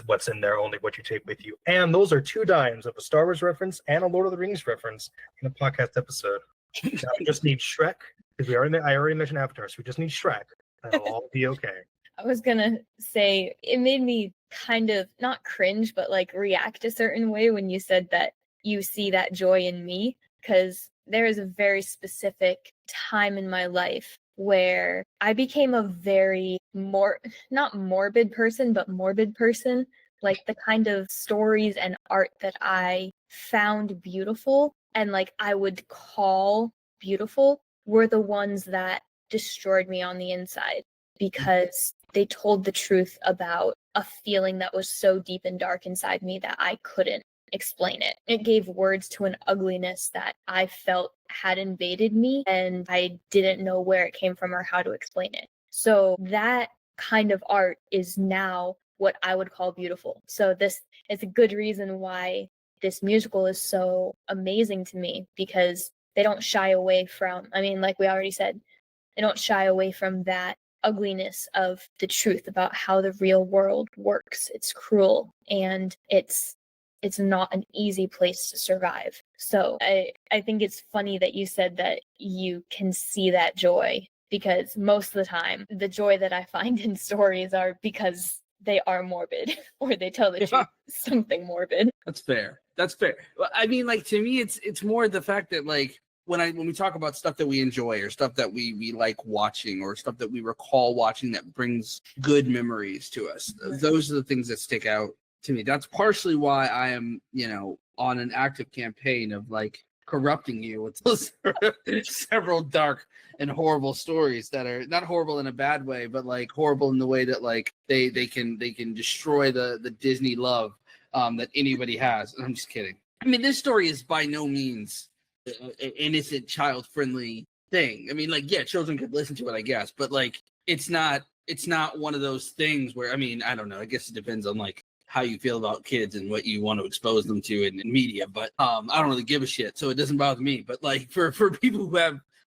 What's in there, only what you take with you. And those are 2 dimes of a Star Wars reference and a Lord of the Rings reference in a podcast episode. Now we just need Shrek, because I already mentioned Avatar, so we just need Shrek. That'll all be okay. I was gonna say, it made me kind of not cringe, but like react a certain way when you said that you see that joy in me, because there is a very specific time in my life where I became a very not morbid person, but morbid person. Like the kind of stories and art that I found beautiful and like I would call beautiful were the ones that destroyed me on the inside, because they told the truth about a feeling that was so deep and dark inside me that I couldn't explain it. It gave words to an ugliness that I felt had invaded me, and I didn't know where it came from or how to explain it. So that kind of art is now what I would call beautiful. So this is a good reason why this musical is so amazing to me, because they don't shy away from, I mean, like we already said, they don't shy away from that ugliness of the truth about how the real world works. It's cruel, and it's not an easy place to survive. So I think it's funny that you said that you can see that joy, because most of the time the joy that I find in stories are because they are morbid or they tell the truth, something morbid. That's fair. Well, I mean, like, to me, it's more the fact that, like, when we talk about stuff that we enjoy or stuff that we like watching or stuff that we recall watching that brings good memories to us, those are the things that stick out to me. That's partially why I am, on an active campaign of like corrupting you with those several dark and horrible stories that are not horrible in a bad way, but like horrible in the way that like they can destroy the Disney love that anybody has. And I'm just kidding. I mean, this story is by no means an innocent, child-friendly thing. I mean, like, yeah, children could listen to it, I guess, but like it's not one of those things where, I mean, I don't know. I guess it depends on like how you feel about kids and what you want to expose them to in media. But I don't really give a shit, so it doesn't bother me. But like for people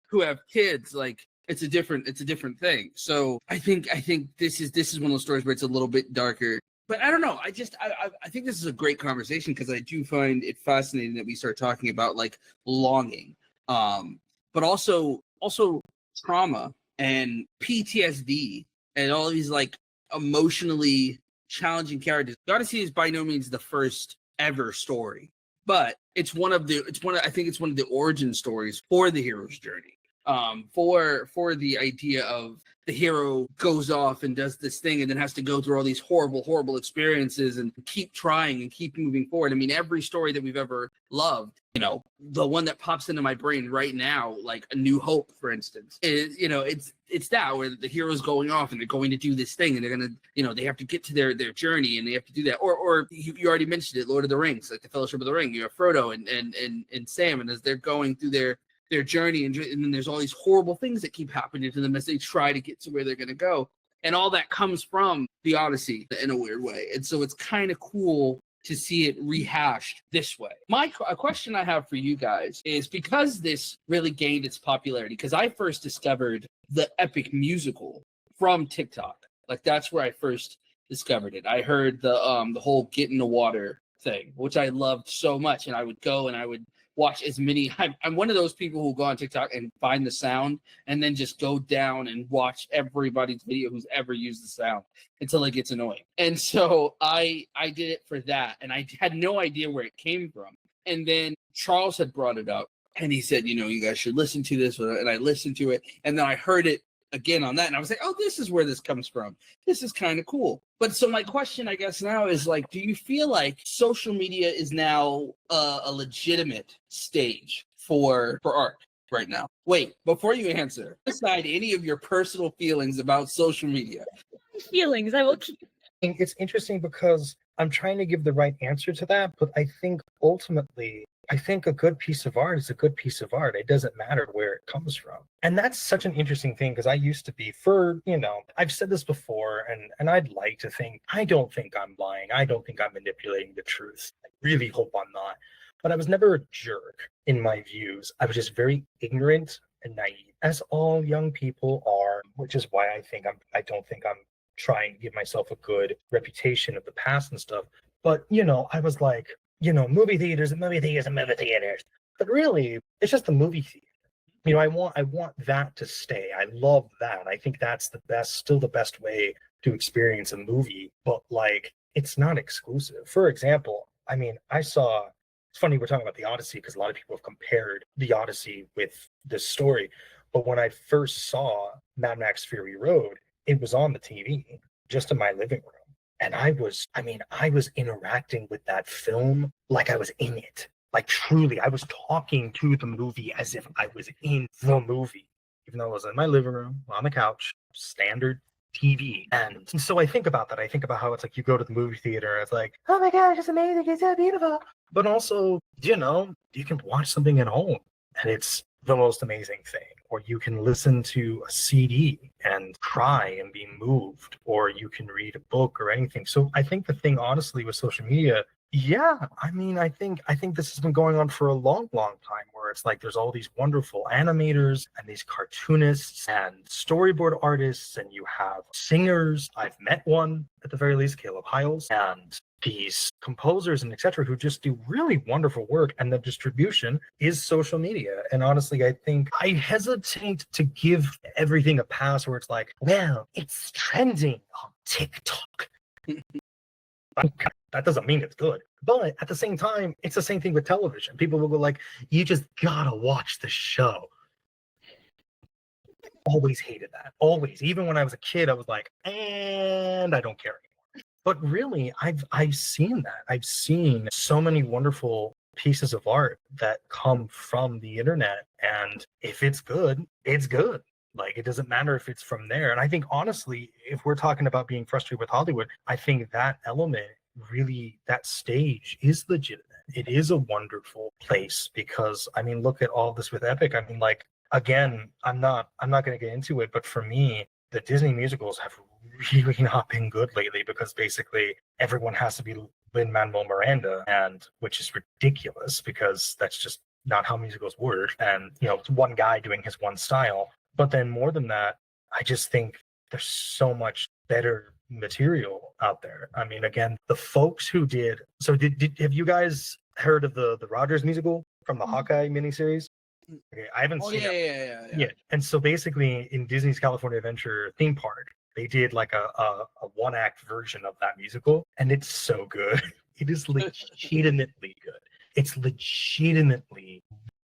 who have kids, like it's a different thing. So I think this is one of those stories where it's a little bit darker. But I don't know. I think this is a great conversation, because I do find it fascinating that we start talking about like longing, but also trauma and PTSD and all these like emotionally challenging characters. Odyssey is by no means the first ever story, but I think it's one of the origin stories for the hero's journey. For the idea of the hero goes off and does this thing and then has to go through all these horrible experiences and keep trying and keep moving forward. I mean, every story that we've ever loved, the one that pops into my brain right now, like A New Hope, for instance, is, it's that where the hero's going off and they're going to do this thing and they're going to, they have to get to their journey and they have to do that. Or you already mentioned it, Lord of the Rings, like the Fellowship of the Ring. You have Frodo and Sam, and as they're going through their journey, and then there's all these horrible things that keep happening to them as they try to get to where they're going to go, and all that comes from the Odyssey in a weird way. And so it's kind of cool to see it rehashed this way. A question I have for you guys is, because this really gained its popularity, because I first discovered the Epic musical from TikTok. Like, that's where I first discovered it. I heard the whole get in the water thing, which I loved so much, and I would go and I would watch as many. I'm one of those people who go on TikTok and find the sound and then just go down and watch everybody's video who's ever used the sound until it gets annoying. And so I did it for that, and I had no idea where it came from. And then Charles had brought it up, and he said, you guys should listen to this, and I listened to it, and then I heard it again on that, and I was like, oh, this is where this comes from. This is kind of cool. But so my question, I guess, now is like, do you feel like social media is now a legitimate stage for art right now? Wait, before you answer, decide any of your personal feelings about social media. Feelings, I will keep. It's interesting because I'm trying to give the right answer to that, but I think ultimately, I think a good piece of art is a good piece of art. It doesn't matter where it comes from. And that's such an interesting thing because I used to be I've said this before, and I'd like to think, I don't think I'm lying. I don't think I'm manipulating the truth. I really hope I'm not. But I was never a jerk in my views. I was just very ignorant and naive, as all young people are, which is why I don't think I'm trying to give myself a good reputation of the past and stuff. But, I was like, movie theaters and movie theaters and movie theaters. But really, it's just a movie theater. I want that to stay. I love that. I think that's still the best way to experience a movie. But like, it's not exclusive. For example, it's funny we're talking about the Odyssey because a lot of people have compared the Odyssey with this story. But when I first saw Mad Max Fury Road, it was on the TV just in my living room. And I was interacting with that film like I was in it. Like truly, I was talking to the movie as if I was in the movie, even though I was in my living room on the couch, standard TV. And so I think about that. I think about how it's like you go to the movie theater and it's like, oh my gosh, it's amazing, it's so beautiful. But also, you can watch something at home and it's the most amazing thing. Or you can listen to a CD and cry and be moved, or you can read a book or anything. So I think the thing, honestly, with social media, I think this has been going on for a long, long time, where it's like there's all these wonderful animators and these cartoonists and storyboard artists, and you have singers. I've met one at the very least, Caleb Hiles, and these composers and etc. who just do really wonderful work, and the distribution is social media. And honestly, I think I hesitate to give everything a pass where it's like, well, it's trending on TikTok. That doesn't mean it's good. But at the same time, it's the same thing with television. People will go like, you just gotta watch the show. Always hated that. Always. Even when I was a kid, I was like, and I don't care anymore. But really, I've seen that. I've seen so many wonderful pieces of art that come from the internet. And if it's good, it's good. Like, it doesn't matter if it's from there. And I think, honestly, if we're talking about being frustrated with Hollywood, I think that element, really, that stage is legitimate. It is a wonderful place because, look at all this with Epic. Again, I'm not going to get into it, but for me, the Disney musicals have really not been good lately because basically everyone has to be Lin-Manuel Miranda, and which is ridiculous because that's just not how musicals work. And, it's one guy doing his one style. But then more than that, I just think there's so much better material out there. Again, the folks who did have you guys heard of the Rogers musical from the Hawkeye miniseries? Okay, I haven't seen it. Yeah. And so basically in Disney's California Adventure theme park, they did like a one-act version of that musical, and it's so good. It is legitimately good. It's legitimately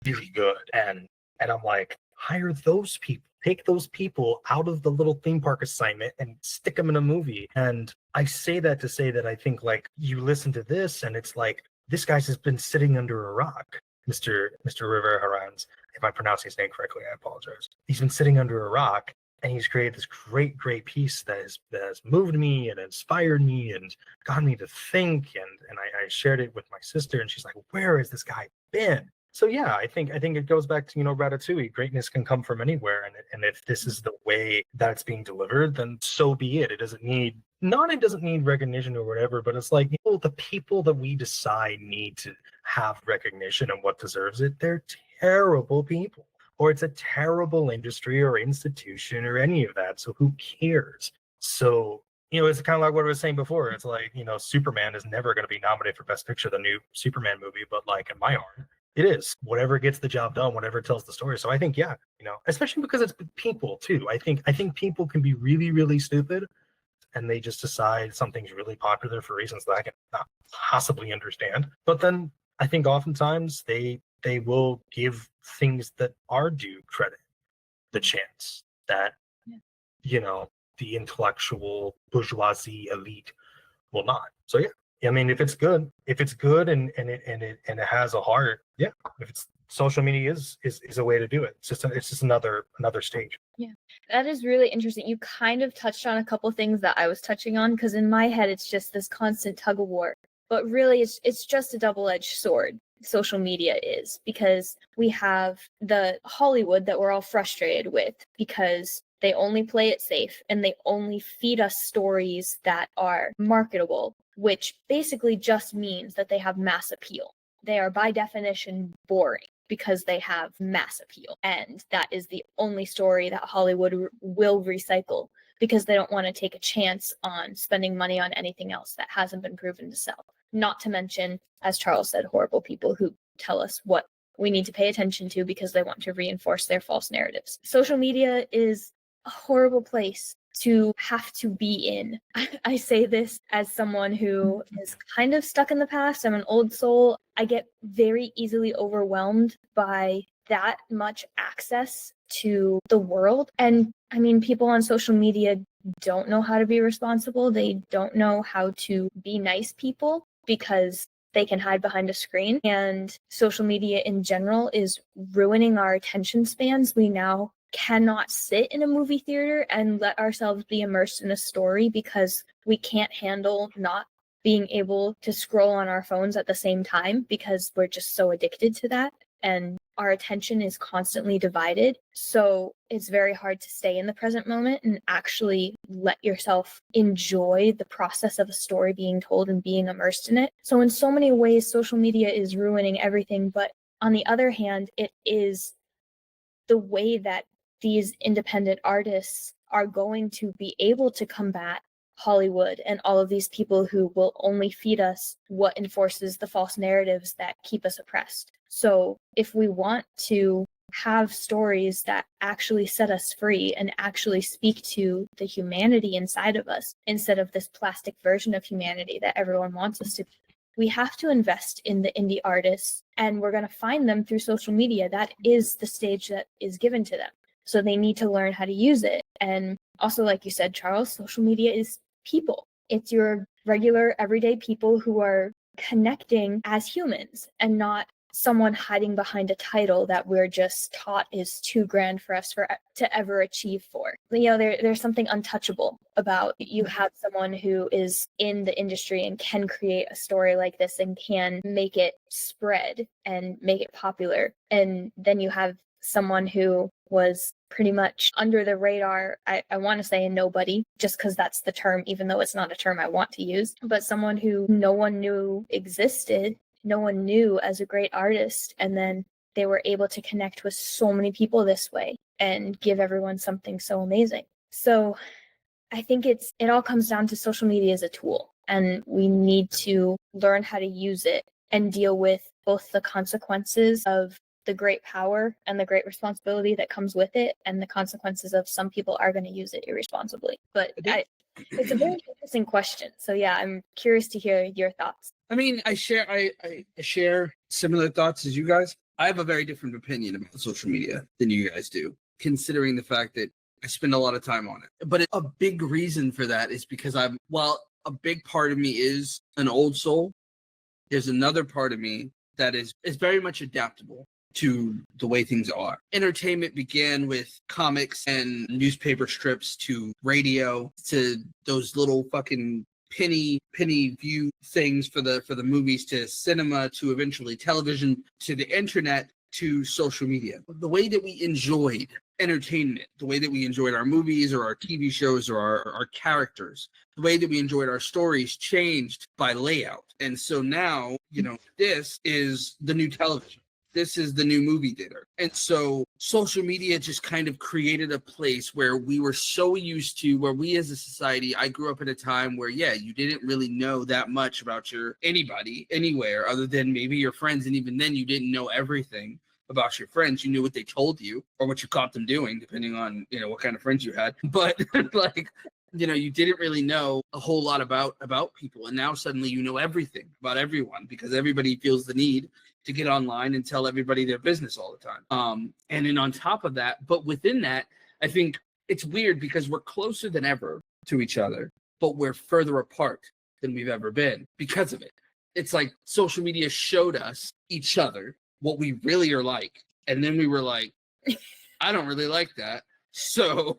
really good. And I'm like, hire those people. Take those people out of the little theme park assignment and stick them in a movie. And I say that to say that I think, like, you listen to this and it's like, this guy's has been sitting under a rock. Mr. Rivera-Herrans, if I'm pronouncing his name correctly, I apologize. He's been sitting under a rock and he's created this great, great piece that has moved me and inspired me and got me to think. And I shared it with my sister and she's like, where has this guy been? So yeah, I think it goes back to, Ratatouille. Greatness can come from anywhere, and if this is the way that it's being delivered, then so be it. It doesn't need recognition or whatever, but it's like, the people that we decide need to have recognition and what deserves it, they're terrible people, or it's a terrible industry or institution or any of that. So who cares? So, it's kind of like what I was saying before. It's like, Superman is never going to be nominated for Best Picture, the new Superman movie, but like in my heart, it is. Whatever gets the job done, whatever tells the story. So I think, yeah, especially because it's people too. I think people can be really, really stupid, and they just decide something's really popular for reasons that I can not possibly understand. But then I think oftentimes they will give things that are due credit the chance that the intellectual bourgeoisie elite will not. So yeah. I mean, if it's good and it has a heart, yeah. If it's social media is a way to do it. It's just another stage. Yeah, that is really interesting. You kind of touched on a couple things that I was touching on, because in my head it's just this constant tug of war. But really, it's just a double-edged sword. Social media is, because we have the Hollywood that we're all frustrated with because they only play it safe and they only feed us stories that are marketable, which basically just means that they have mass appeal. They are by definition boring because they have mass appeal. And that is the only story that Hollywood will recycle, because they don't want to take a chance on spending money on anything else that hasn't been proven to sell. Not to mention, as Charles said, horrible people who tell us what we need to pay attention to because they want to reinforce their false narratives. Social media is a horrible place to have to be in. I say this as someone who is kind of stuck in the past. I'm an old soul. I get very easily overwhelmed by that much access to the world. And I mean, people on social media don't know how to be responsible. They don't know how to be nice people because they can hide behind a screen. And social media in general is ruining our attention spans. We now cannot sit in a movie theater and let ourselves be immersed in a story because we can't handle not being able to scroll on our phones at the same time, because we're just so addicted to that. And our attention is constantly divided. So it's very hard to stay in the present moment and actually let yourself enjoy the process of a story being told and being immersed in it. So in so many ways, social media is ruining everything. But on the other hand, it is the way that these independent artists are going to be able to combat Hollywood and all of these people who will only feed us what enforces the false narratives that keep us oppressed. So if we want to have stories that actually set us free and actually speak to the humanity inside of us, instead of this plastic version of humanity that everyone wants us to be, we have to invest in the indie artists, and we're going to find them through social media. That is the stage that is given to them. So they need to learn how to use it. And also, like you said, Charles, social media is people. It's your regular, everyday people who are connecting as humans and not someone hiding behind a title that we're just taught is too grand for us to ever achieve for. There's something untouchable about you have someone who is in the industry and can create a story like this and can make it spread and make it popular. And then you have someone who was pretty much under the radar. I want to say a nobody, just because that's the term, even though it's not a term I want to use, but someone who no one knew existed, no one knew as a great artist. And then they were able to connect with so many people this way and give everyone something so amazing. So I think it all comes down to social media as a tool, and we need to learn how to use it and deal with both the consequences of the great power and the great responsibility that comes with it, and the consequences of some people are going to use it irresponsibly. But it's a very interesting question. So yeah, I'm curious to hear your thoughts. I mean, I share similar thoughts as you guys. I have a very different opinion about social media than you guys do, considering the fact that I spend a lot of time on it. But a big reason for that is because while a big part of me is an old soul, there's another part of me that is very much adaptable to the way things are. Entertainment began with comics and newspaper strips, to radio, to those little fucking penny view things for the movies, to cinema, to eventually television, to the internet, to social media. The way that we enjoyed entertainment, the way that we enjoyed our movies or our TV shows or our characters, the way that we enjoyed our stories changed by layout. And so now, this is the new television. This is the new movie theater. And so social media just kind of created a place where we were so used to, where we as a society, I grew up at a time where, you didn't really know that much about anybody anywhere other than maybe your friends. And even then you didn't know everything about your friends. You knew what they told you or what you caught them doing, depending on, what kind of friends you had. But you didn't really know a whole lot about people. And now suddenly you know everything about everyone because everybody feels the need to get online and tell everybody their business all the time. And then on top of that, but within that, I think it's weird because we're closer than ever to each other, but we're further apart than we've ever been because of it. It's like social media showed us each other what we really are like. And then we were like, I don't really like that. So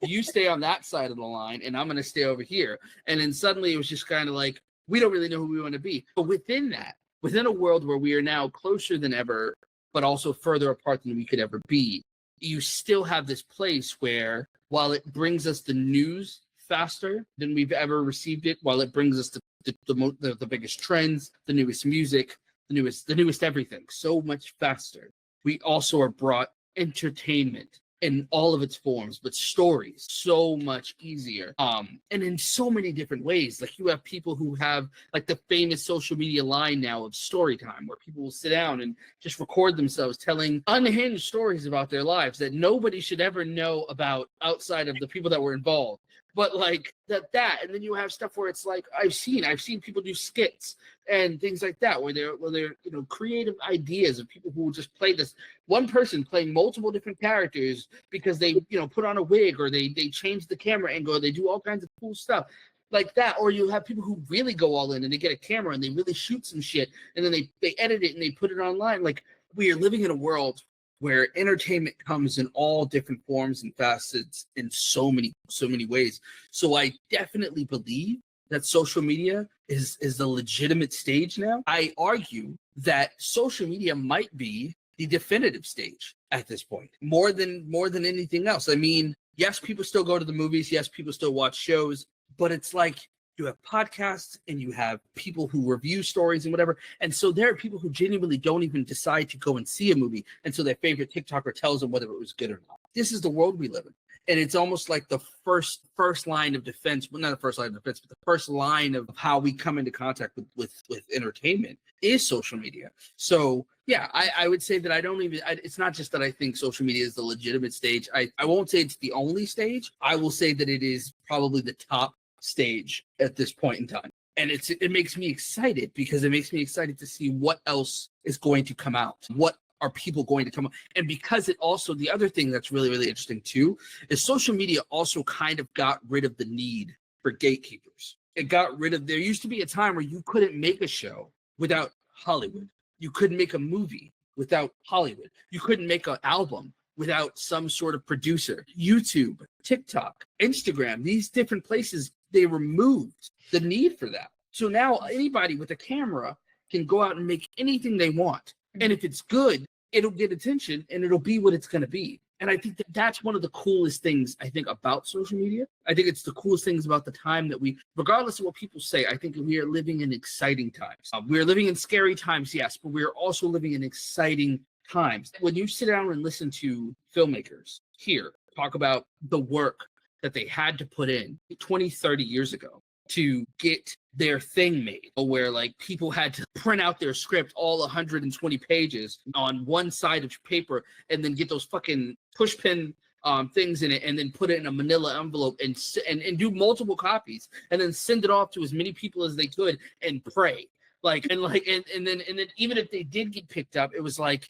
you stay on that side of the line and I'm going to stay over here. And then suddenly it was just kind of like, we don't really know who we want to be. But within that, within a world where we are now closer than ever, but also further apart than we could ever be, you still have this place where while it brings us the news faster than we've ever received it, while it brings us the biggest trends, the newest music, the newest everything so much faster, we also are brought entertainment in all of its forms, but stories so much easier. And in so many different ways. Like you have people who have like the famous social media line now of story time, where people will sit down and just record themselves telling unhinged stories about their lives that nobody should ever know about outside of the people that were involved. But like that, and then you have stuff where it's like I've seen people do skits and things like that, where they're creative ideas of people who will just play this one person playing multiple different characters because they put on a wig or they change the camera angle, they do all kinds of cool stuff like that. Or you have people who really go all in and they get a camera and they really shoot some shit and then they edit it and they put it online. Like we are living in a world where entertainment comes in all different forms and facets in so many ways. So I definitely believe that social media is the legitimate stage now. I argue that social media might be the definitive stage at this point, more than anything else. I mean, yes, people still go to the movies. Yes, people still watch shows, but it's like you have podcasts and you have people who review stories and whatever. And so there are people who genuinely don't even decide to go and see a movie until their favorite TikToker tells them whether it was good or not. This is the world we live in. And it's almost like the first line of defense, well, not the first line of defense, but the first line of how we come into contact with entertainment is social media. So yeah, I would say that it's not just that I think social media is the legitimate stage. I won't say it's the only stage. I will say that it is probably the top stage at this point in time. And it makes me excited because it makes me excited to see what else is going to come out. What are people going to come up? And because it also, the other thing that's really, really interesting too, is social media also kind of got rid of the need for gatekeepers. There used to be a time where you couldn't make a show without Hollywood. You couldn't make a movie without Hollywood. You couldn't make an album without some sort of producer. YouTube, TikTok, Instagram, these different places, they removed the need for that. So now anybody with a camera can go out and make anything they want. And if it's good, it'll get attention and it'll be what it's going to be. And I think that's one of the coolest things, I think, about social media. I think it's the coolest things about the time that regardless of what people say, I think we are living in exciting times. We're living in scary times, yes, but we're also living in exciting times. When you sit down and listen to filmmakers here talk about the work that they had to put in 20, 30 years ago to get their thing made, where like people had to print out their script, all 120 pages on one side of paper, and then get those fucking push pin things in it, and then put it in a manila envelope and do multiple copies, and then send it off to as many people as they could and pray. And then even if they did get picked up, it was like,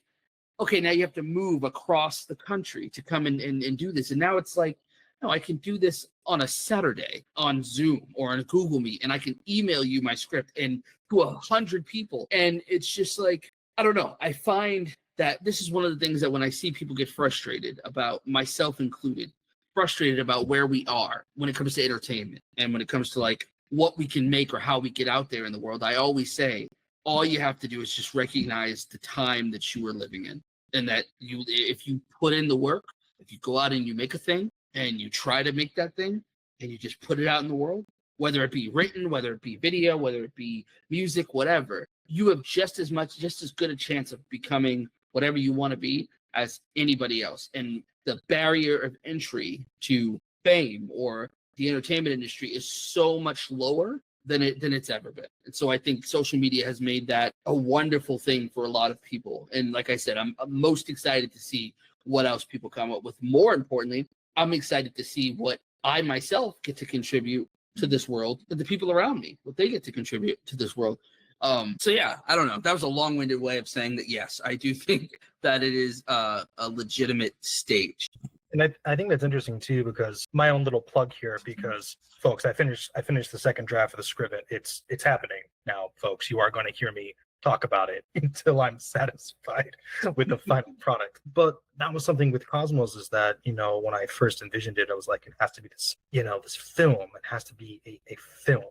okay, now you have to move across the country to come and do this. And now it's like, no, I can do this on a Saturday on Zoom or on Google Meet, and I can email you my script and to 100 people. And it's just like, I don't know. I find that this is one of the things that when I see people get frustrated about, myself included, frustrated about where we are when it comes to entertainment and when it comes to like what we can make or how we get out there in the world, I always say, all you have to do is just recognize the time that you are living in, and that if you put in the work, if you go out and you make a thing, and you try to make that thing and you just put it out in the world, whether it be written, whether it be video, whether it be music, whatever, you have just as good a chance of becoming whatever you want to be as anybody else. And the barrier of entry to fame or the entertainment industry is so much lower than it's ever been. And so I think social media has made that a wonderful thing for a lot of people. And like I said, I'm most excited to see what else people come up with. More importantly, I'm excited to see what I myself get to contribute to this world, and the people around me, what they get to contribute to this world. So yeah, I don't know. That was a long-winded way of saying that, yes, I do think that it is a legitimate stage. And I think that's interesting too, because my own little plug here, because folks, I finished the second draft of the script. It's happening now, folks. You are going to hear me talk about it until I'm satisfied with the final product. But that was something with Cosmos, is that, when I first envisioned it, I was like, it has to be this, this film. It has to be a film.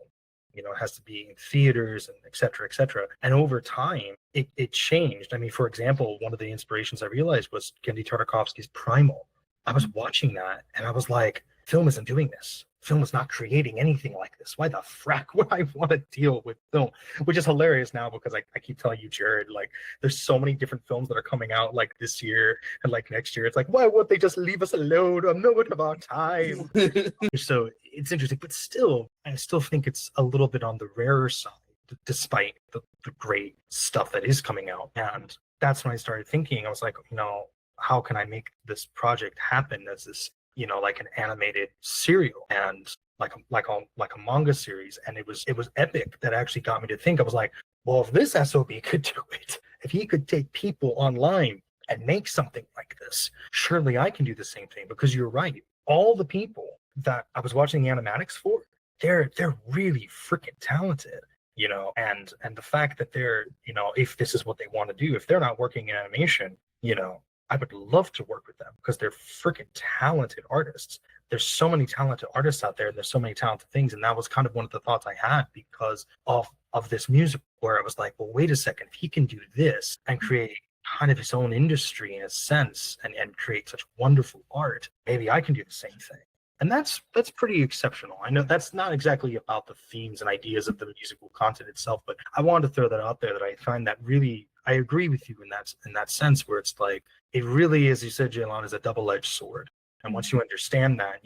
It has to be in theaters and et cetera, et cetera. And over time, it changed. I mean, for example, one of the inspirations I realized was Genndy Tartakovsky's Primal. I was watching that and I was like, film isn't doing this. Film is not creating anything like this. Why the frack would I want to deal with film? Which is hilarious now, because I keep telling you, Jared, like, there's so many different films that are coming out like this year and like next year. It's like, why would they just leave us alone? I'm not of our time. So it's interesting, but still, I still think it's a little bit on the rarer side, despite the great stuff that is coming out. And that's when I started thinking, I was like, how can I make this project happen as this, like an animated serial and like a manga series? And it was epic. That actually got me to think. I was like, well, if this SOB could do it, if he could take people online and make something like this, surely I can do the same thing. Because you're right, all the people that I was watching the animatics for, they're really freaking talented. And the fact that they're, if this is what they want to do, if they're not working in animation, I would love to work with them, because they're freaking talented artists. There's so many talented artists out there, and there's so many talented things. And that was kind of one of the thoughts I had because of this music, where I was like, well, wait a second, if he can do this and create kind of his own industry in a sense, and create such wonderful art, maybe I can do the same thing. And that's pretty exceptional. I know that's not exactly about the themes and ideas of the musical content itself, but I wanted to throw that out there, that I find that really, I agree with you in that sense, where it's like, it really, as you said, Jaylon, is a double-edged sword. And once you understand that,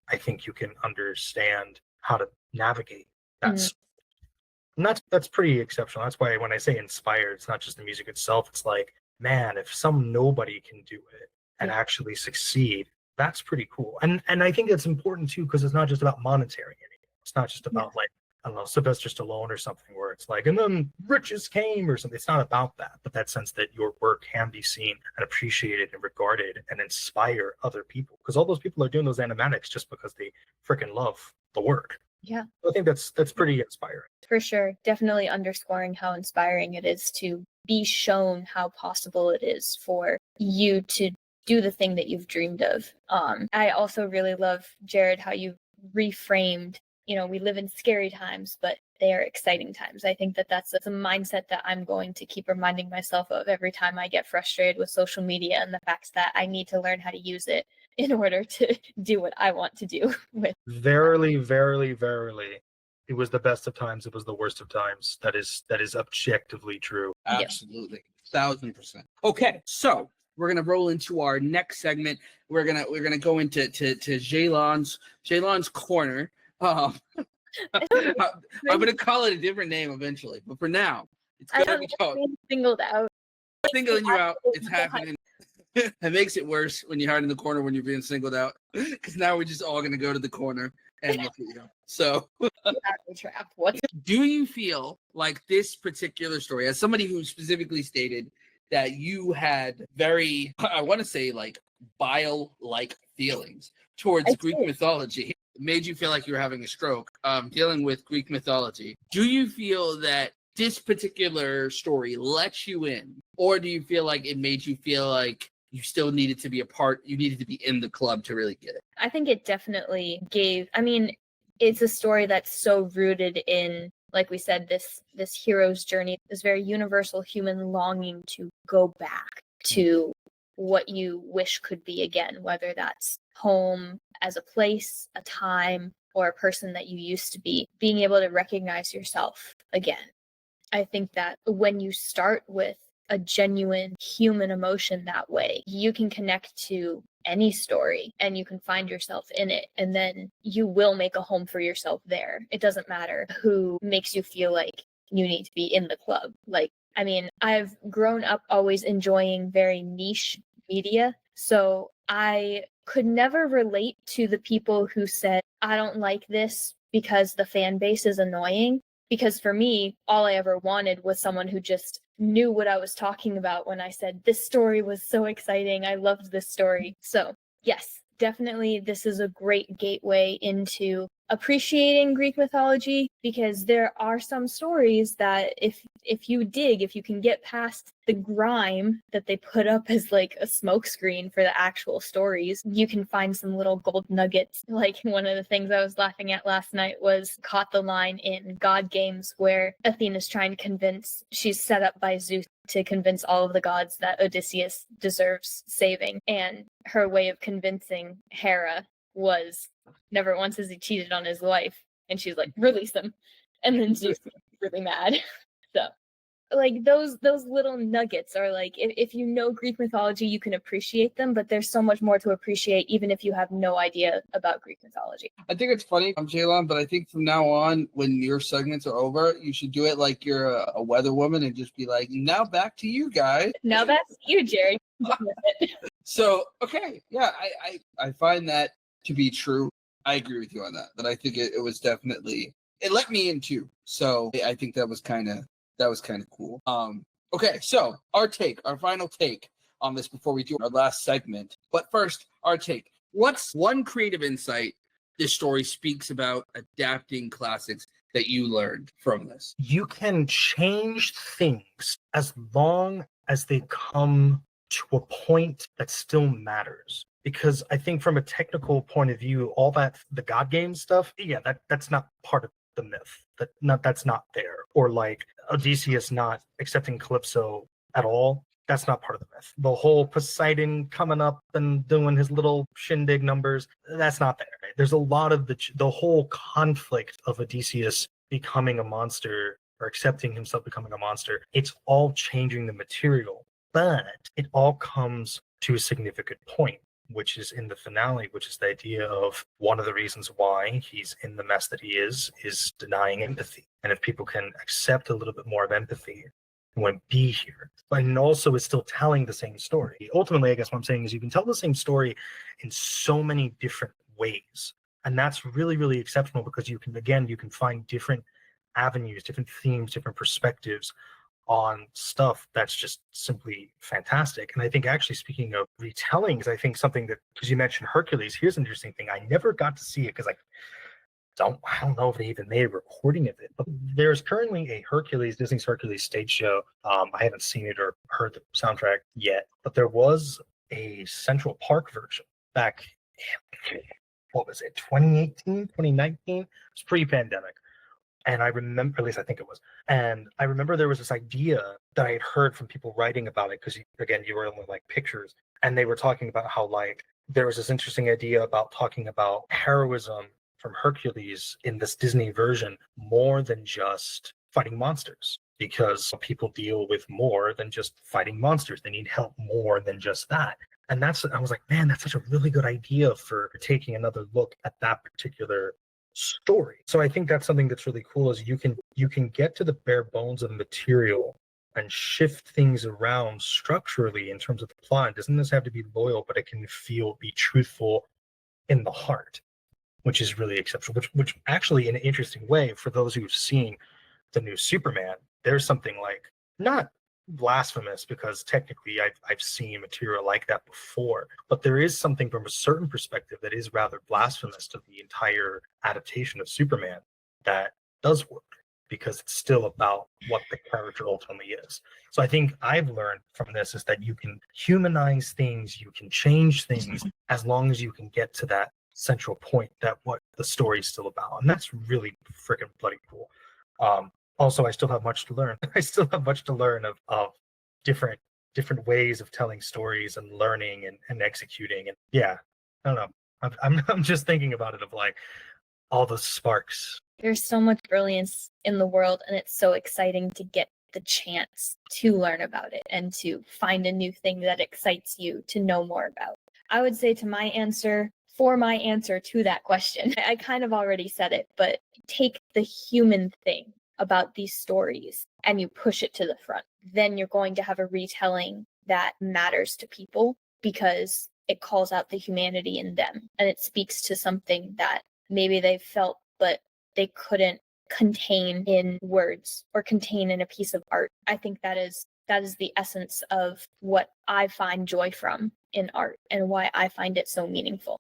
I think you can understand how to navigate that. Mm-hmm. And that's pretty exceptional. That's why when I say inspired, it's not just the music itself. It's like, man, if some nobody can do it and actually succeed, that's pretty cool. And I think that's important too, because it's not just about monetary anymore. It's not just about like, I don't know, Sylvester Stallone or something, where it's like, and then riches came or something. It's not about that, but that sense that your work can be seen and appreciated and regarded and inspire other people. Because all those people are doing those animatics just because they freaking love the work. Yeah. I think that's pretty inspiring. For sure. Definitely underscoring how inspiring it is to be shown how possible it is for you to do the thing that you've dreamed of. I also really love, Jared, how you reframed, we live in scary times, but they are exciting times. I think that's a mindset that I'm going to keep reminding myself of every time I get frustrated with social media, and the fact that I need to learn how to use it in order to do what I want to do with. Verily, verily, verily. It was the best of times. It was the worst of times. That is objectively true. Absolutely. 1,000%. Okay. So we're gonna roll into our next segment. We're gonna go into Jaylon's corner. I'm gonna call it a different name eventually, but for now, it's gonna be called Singled Out. Singling you out. It's happening. It makes it worse when you're hiding in the corner when you're being singled out, because now we're just all gonna go to the corner and look at you. So, trap. What do you feel like this particular story, as somebody who specifically stated that you had very, I want to say, like bile-like feelings towards Greek mythology, made you feel like you were having a stroke, dealing with Greek mythology? Do you feel that this particular story let you in, or do you feel like it made you feel like you still needed to be a part, you needed to be in the club to really get it? I think it definitely gave, it's a story that's so rooted in, like we said, this hero's journey, this very universal human longing to go back to what you wish could be again, whether that's home as a place, a time, or a person that you used to be, being able to recognize yourself again. I think that when you start with a genuine human emotion that way, you can connect to any story and you can find yourself in it, and then you will make a home for yourself there. It doesn't matter who makes you feel like you need to be in the club. I've grown up always enjoying very niche media, so I could never relate to the people who said, I don't like this because the fan base is annoying. Because for me, all I ever wanted was someone who just knew what I was talking about when I said, this story was so exciting, I loved this story. So Yes, definitely this is a great gateway into appreciating Greek mythology, because there are some stories that if you can get past the grime that they put up as like a smokescreen for the actual stories, you can find some little gold nuggets. Like one of the things I was laughing at last night was caught the line in God Games where Athena's trying to she's set up by Zeus to convince all of the gods that Odysseus deserves saving, and her way of convincing Hera was, never once has he cheated on his wife, and she's like, release him. And then Zeus gets really mad. So like those little nuggets are like, if you know Greek mythology, you can appreciate them, but there's so much more to appreciate even if you have no idea about Greek mythology. I think it's funny, Jalon, but I think from now on, when your segments are over, you should do it like you're a weather woman and just be like, now back to you guys. Now that's you, Jerry. So, okay, yeah, I find that to be true. I agree with you on that. But I think it was definitely, it let me in too. So I think that was kind of cool. Okay, so our final take on this before we do our last segment. But first, our take. What's one creative insight this story speaks about adapting classics that you learned from this? You can change things as long as they come to a point that still matters. Because I think from a technical point of view, all that the God Game stuff, yeah, that's not part of the myth. That's not there. Or like Odysseus not accepting Calypso at all. That's not part of the myth. The whole Poseidon coming up and doing his little shindig numbers, that's not there. Right? There's a lot of the whole conflict of Odysseus becoming a monster or accepting himself becoming a monster. It's all changing the material, but it all comes to a significant point, which is in the finale, which is the idea of one of the reasons why he's in the mess that he is denying empathy. And if people can accept a little bit more of empathy, they won't be here. But also is still telling the same story. Ultimately, I guess what I'm saying is you can tell the same story in so many different ways. And that's really, really exceptional because you can find different avenues, different themes, different perspectives on stuff that's just simply fantastic. And I think actually speaking of retellings, I think something that, because you mentioned Hercules, here's an interesting thing. I never got to see it because I don't know if they even made a recording of it, but there's currently a Disney's Hercules stage show. I haven't seen it or heard the soundtrack yet, but there was a Central Park version back in, what was it, 2018, 2019? It was pre-pandemic. And I remember, at least I think it was. And I remember there was this idea that I had heard from people writing about it, because again, you were only like pictures. And they were talking about how like there was this interesting idea about talking about heroism from Hercules in this Disney version more than just fighting monsters, because people deal with more than just fighting monsters. They need help more than just that. And I was like, man, that's such a really good idea for taking another look at that particular story. So I think that's something that's really cool, is you can get to the bare bones of the material and shift things around structurally in terms of the plot. It doesn't necessarily have to be loyal, but it can be truthful in the heart, which is really exceptional. Which actually, in an interesting way, for those who've seen the new Superman, there's something like, not blasphemous, because technically I've seen material like that before, but there is something from a certain perspective that is rather blasphemous to the entire adaptation of Superman that does work, because it's still about what the character ultimately is. So I think I've learned from this is that you can humanize things, you can change things, as long as you can get to that central point, that what the story is still about. And that's really freaking bloody cool. Also, I still have much to learn. I still have much to learn of different ways of telling stories and learning and executing. And yeah, I don't know. I'm just thinking about it, of like all the sparks. There's so much brilliance in the world, and it's so exciting to get the chance to learn about it and to find a new thing that excites you to know more about. I would say my answer to that question, I kind of already said it, but take the human thing about these stories and you push it to the front. Then you're going to have a retelling that matters to people, because it calls out the humanity in them and it speaks to something that maybe they felt but they couldn't contain in words or contain in a piece of art. I think that is that is the essence of what I find joy from in art and why I find it so meaningful.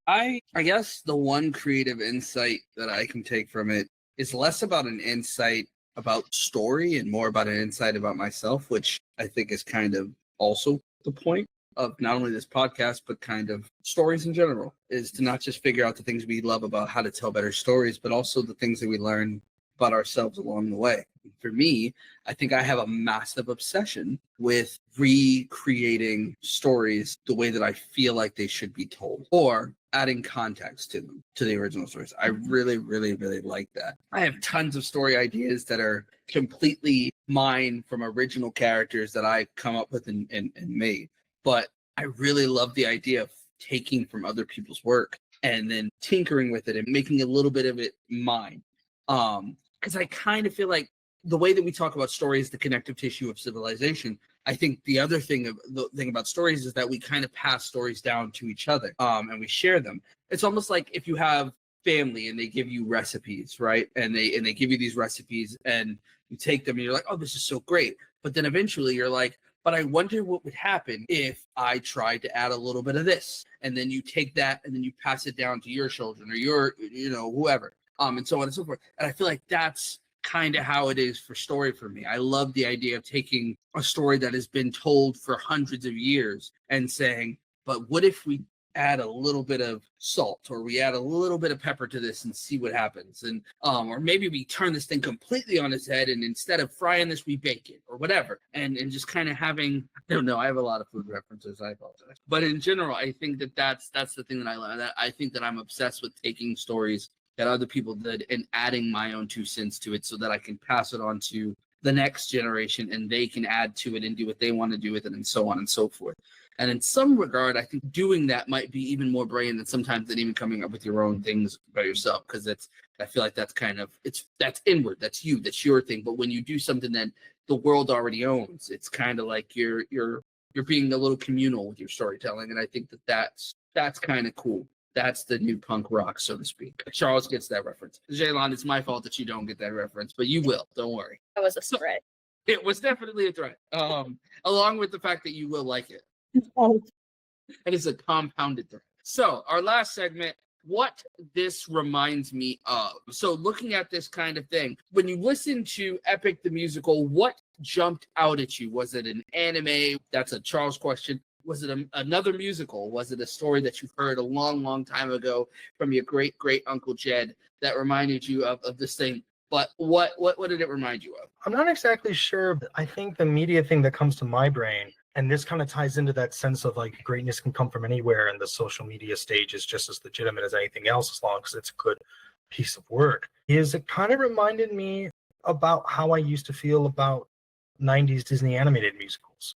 I guess the one creative insight that I can take from it is less about an insight about story and more about an insight about myself, which I think is kind of also the point of not only this podcast, but kind of stories in general, is to not just figure out the things we love about how to tell better stories, but also the things that we learn about ourselves along the way. For me, I think I have a massive obsession with recreating stories the way that I feel like they should be told, or adding context to them, to the original stories. I really, really, really like that. I have tons of story ideas that are completely mine from original characters that I come up with and made. But I really love the idea of taking from other people's work and then tinkering with it and making a little bit of it mine. Because I kind of feel like the way that we talk about story is the connective tissue of civilization. I think the thing about stories is that we kind of pass stories down to each other, and we share them. It's almost like if you have family and they give you recipes, right? And they give you these recipes and you take them and you're like, oh, this is so great. But then eventually you're like, but I wonder what would happen if I tried to add a little bit of this. And then you take that and then you pass it down to your children or your, whoever, and so on and so forth. And I feel like that's kind of how it is for story for me. I love the idea of taking a story that has been told for hundreds of years and saying, but what if we add a little bit of salt, or we add a little bit of pepper to this and see what happens? And or maybe we turn this thing completely on its head and instead of frying this, we bake it or whatever. And just kind of having, I don't know, I have a lot of food references, I apologize. But in general, I think that's the thing that I love. That I think that I'm obsessed with taking stories that other people did and adding my own 2 cents to it so that I can pass it on to the next generation and they can add to it and do what they want to do with it and so on and so forth. And in some regard, I think doing that might be even more brilliant than sometimes than even coming up with your own things by yourself, because I feel like that's kind of, that's inward, that's you, that's your thing. But when you do something that the world already owns, it's kind of like you're being a little communal with your storytelling. And I think that's kind of cool. That's the new punk rock, so to speak. Charles gets that reference. Jaylon, it's my fault that you don't get that reference, but you will. Don't worry. That was a threat. It was definitely a threat. Along with the fact that you will like it. Oh. And it's a compounded threat. So our last segment, what this reminds me of. So looking at this kind of thing, when you listen to Epic the Musical, what jumped out at you? Was it an anime? That's a Charles question. Was it another musical? Was it a story that you heard a long, long time ago from your great Uncle Jed that reminded you of this thing? But what did it remind you of? I'm not exactly sure, but I think the media thing that comes to my brain, and this kind of ties into that sense of like greatness can come from anywhere, and the social media stage is just as legitimate as anything else as long as it's a good piece of work, is it kind of reminded me about how I used to feel about 90s Disney animated musicals.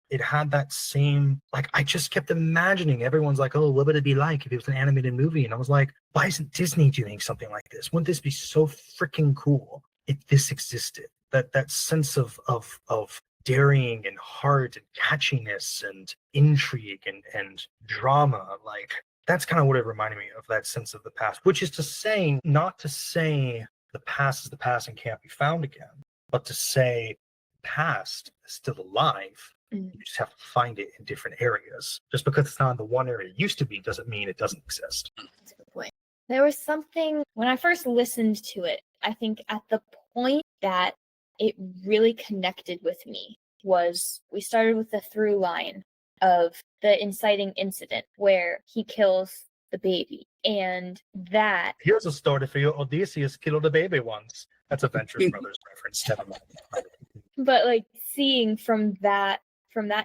It had that same, like, I just kept imagining, everyone's like, oh, what would it be like if it was an animated movie? And I was like, why isn't Disney doing something like this? Wouldn't this be so freaking cool if this existed? That sense of daring and heart and catchiness and intrigue and drama, like, that's kind of what it reminded me of, that sense of the past, which is to say, not to say the past is the past and can't be found again, but to say past is still alive. You just have to find it in different areas. Just because it's not in the one area it used to be doesn't mean it doesn't exist. That's a good point. There was something, when I first listened to it, I think at the point that it really connected with me was we started with the through line of the inciting incident where he kills the baby. And that... Here's a story for you. Odysseus killed a baby once. That's a Venture Brothers reference. Never mind. But like seeing from that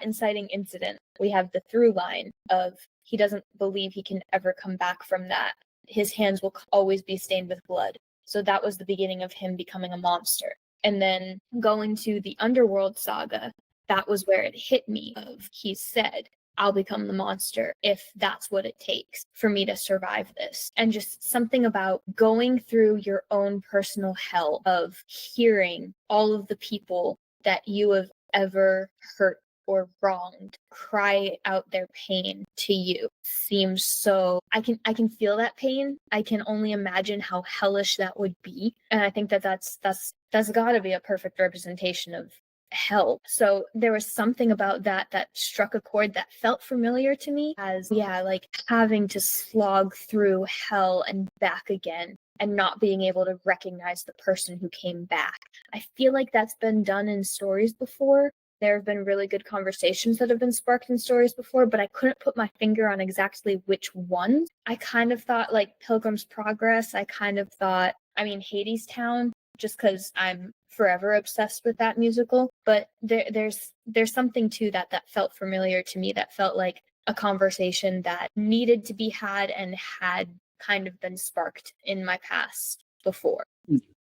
inciting incident, we have the through line of he doesn't believe he can ever come back from that. His hands will always be stained with blood. So that was the beginning of him becoming a monster. And then going to the Underworld saga, that was where it hit me of he said, I'll become the monster if that's what it takes for me to survive this. And just something about going through your own personal hell of hearing all of the people that you have ever hurt or wronged cry out their pain to you seems so... I can feel that pain. I can only imagine how hellish that would be. And I think that's got to be a perfect representation of hell. So there was something about that struck a chord that felt familiar to me as, yeah, like having to slog through hell and back again and not being able to recognize the person who came back. I feel like that's been done in stories before. There have been really good conversations that have been sparked in stories before, but I couldn't put my finger on exactly which one. I kind of thought like Pilgrim's Progress. I kind of thought, I mean, Hadestown, just because I'm forever obsessed with that musical. But there's something to that felt familiar to me, that felt like a conversation that needed to be had and had kind of been sparked in my past before.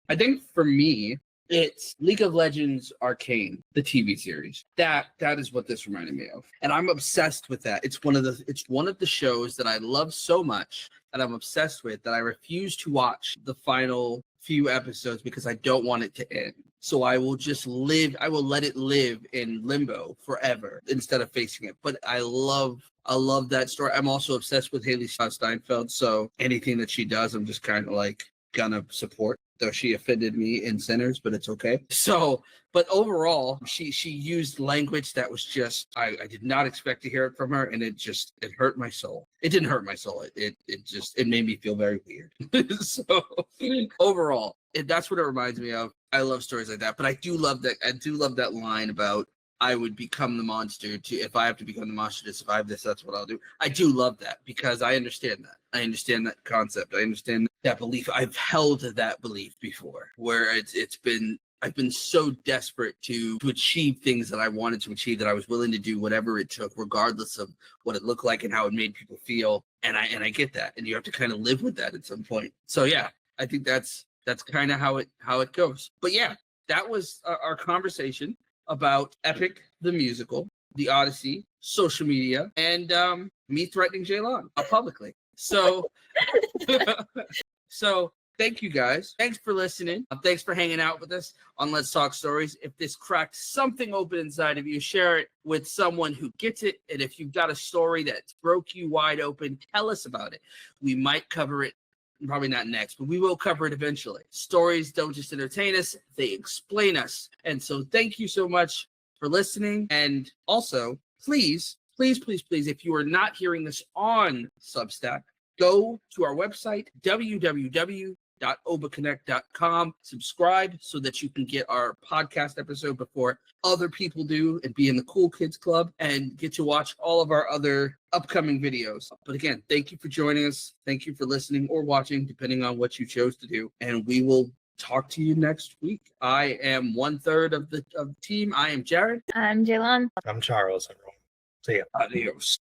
I think for me, it's League of Legends Arcane, the TV series. That is what this reminded me of. And I'm obsessed with that. It's one of the shows that I love so much that I'm obsessed with that I refuse to watch the final few episodes because I don't want it to end. So I will let it live in limbo forever instead of facing it. But I love that story. I'm also obsessed with Haley Steinfeld. So anything that she does, I'm just kind of like gonna support, though she offended me in Sinners, but it's okay. So, but overall, she used language that was just, I did not expect to hear it from her, and it hurt my soul. It didn't hurt my soul. It made me feel very weird. So overall, that's what it reminds me of. I love stories like that, but I do love that line about I would become the monster if I have to become the monster to survive this, that's what I'll do. I do love that because I understand that. I understand that concept. I understand that belief. I've held that belief before where I've been so desperate to achieve things that I wanted to achieve that I was willing to do whatever it took, regardless of what it looked like and how it made people feel. And I get that. And you have to kind of live with that at some point. So yeah, I think that's kind of how it goes. But yeah, that was our conversation about Epic the Musical, The Odyssey, social media, and me threatening Jaylon publicly. So, so thank you guys. Thanks for listening. Thanks for hanging out with us on Let's Talk Stories. If this cracked something open inside of you, share it with someone who gets it. And if you've got a story that broke you wide open, tell us about it. We might cover it. Probably not next, but we will cover it eventually. Stories don't just entertain us, they explain us. And so thank you so much for listening. And also, please, if you are not hearing this on Substack, go to our website, www.obaconnect.com. Subscribe so that you can get our podcast episode before other people do and be in the Cool Kids Club and get to watch all of our other upcoming videos. But again, thank you for joining us. Thank you for listening or watching, depending on what you chose to do. And we will talk to you next week. I am 1/3 of the team. I am Jared. I'm Jaylon. I'm Charles. Everyone. See ya. Adios.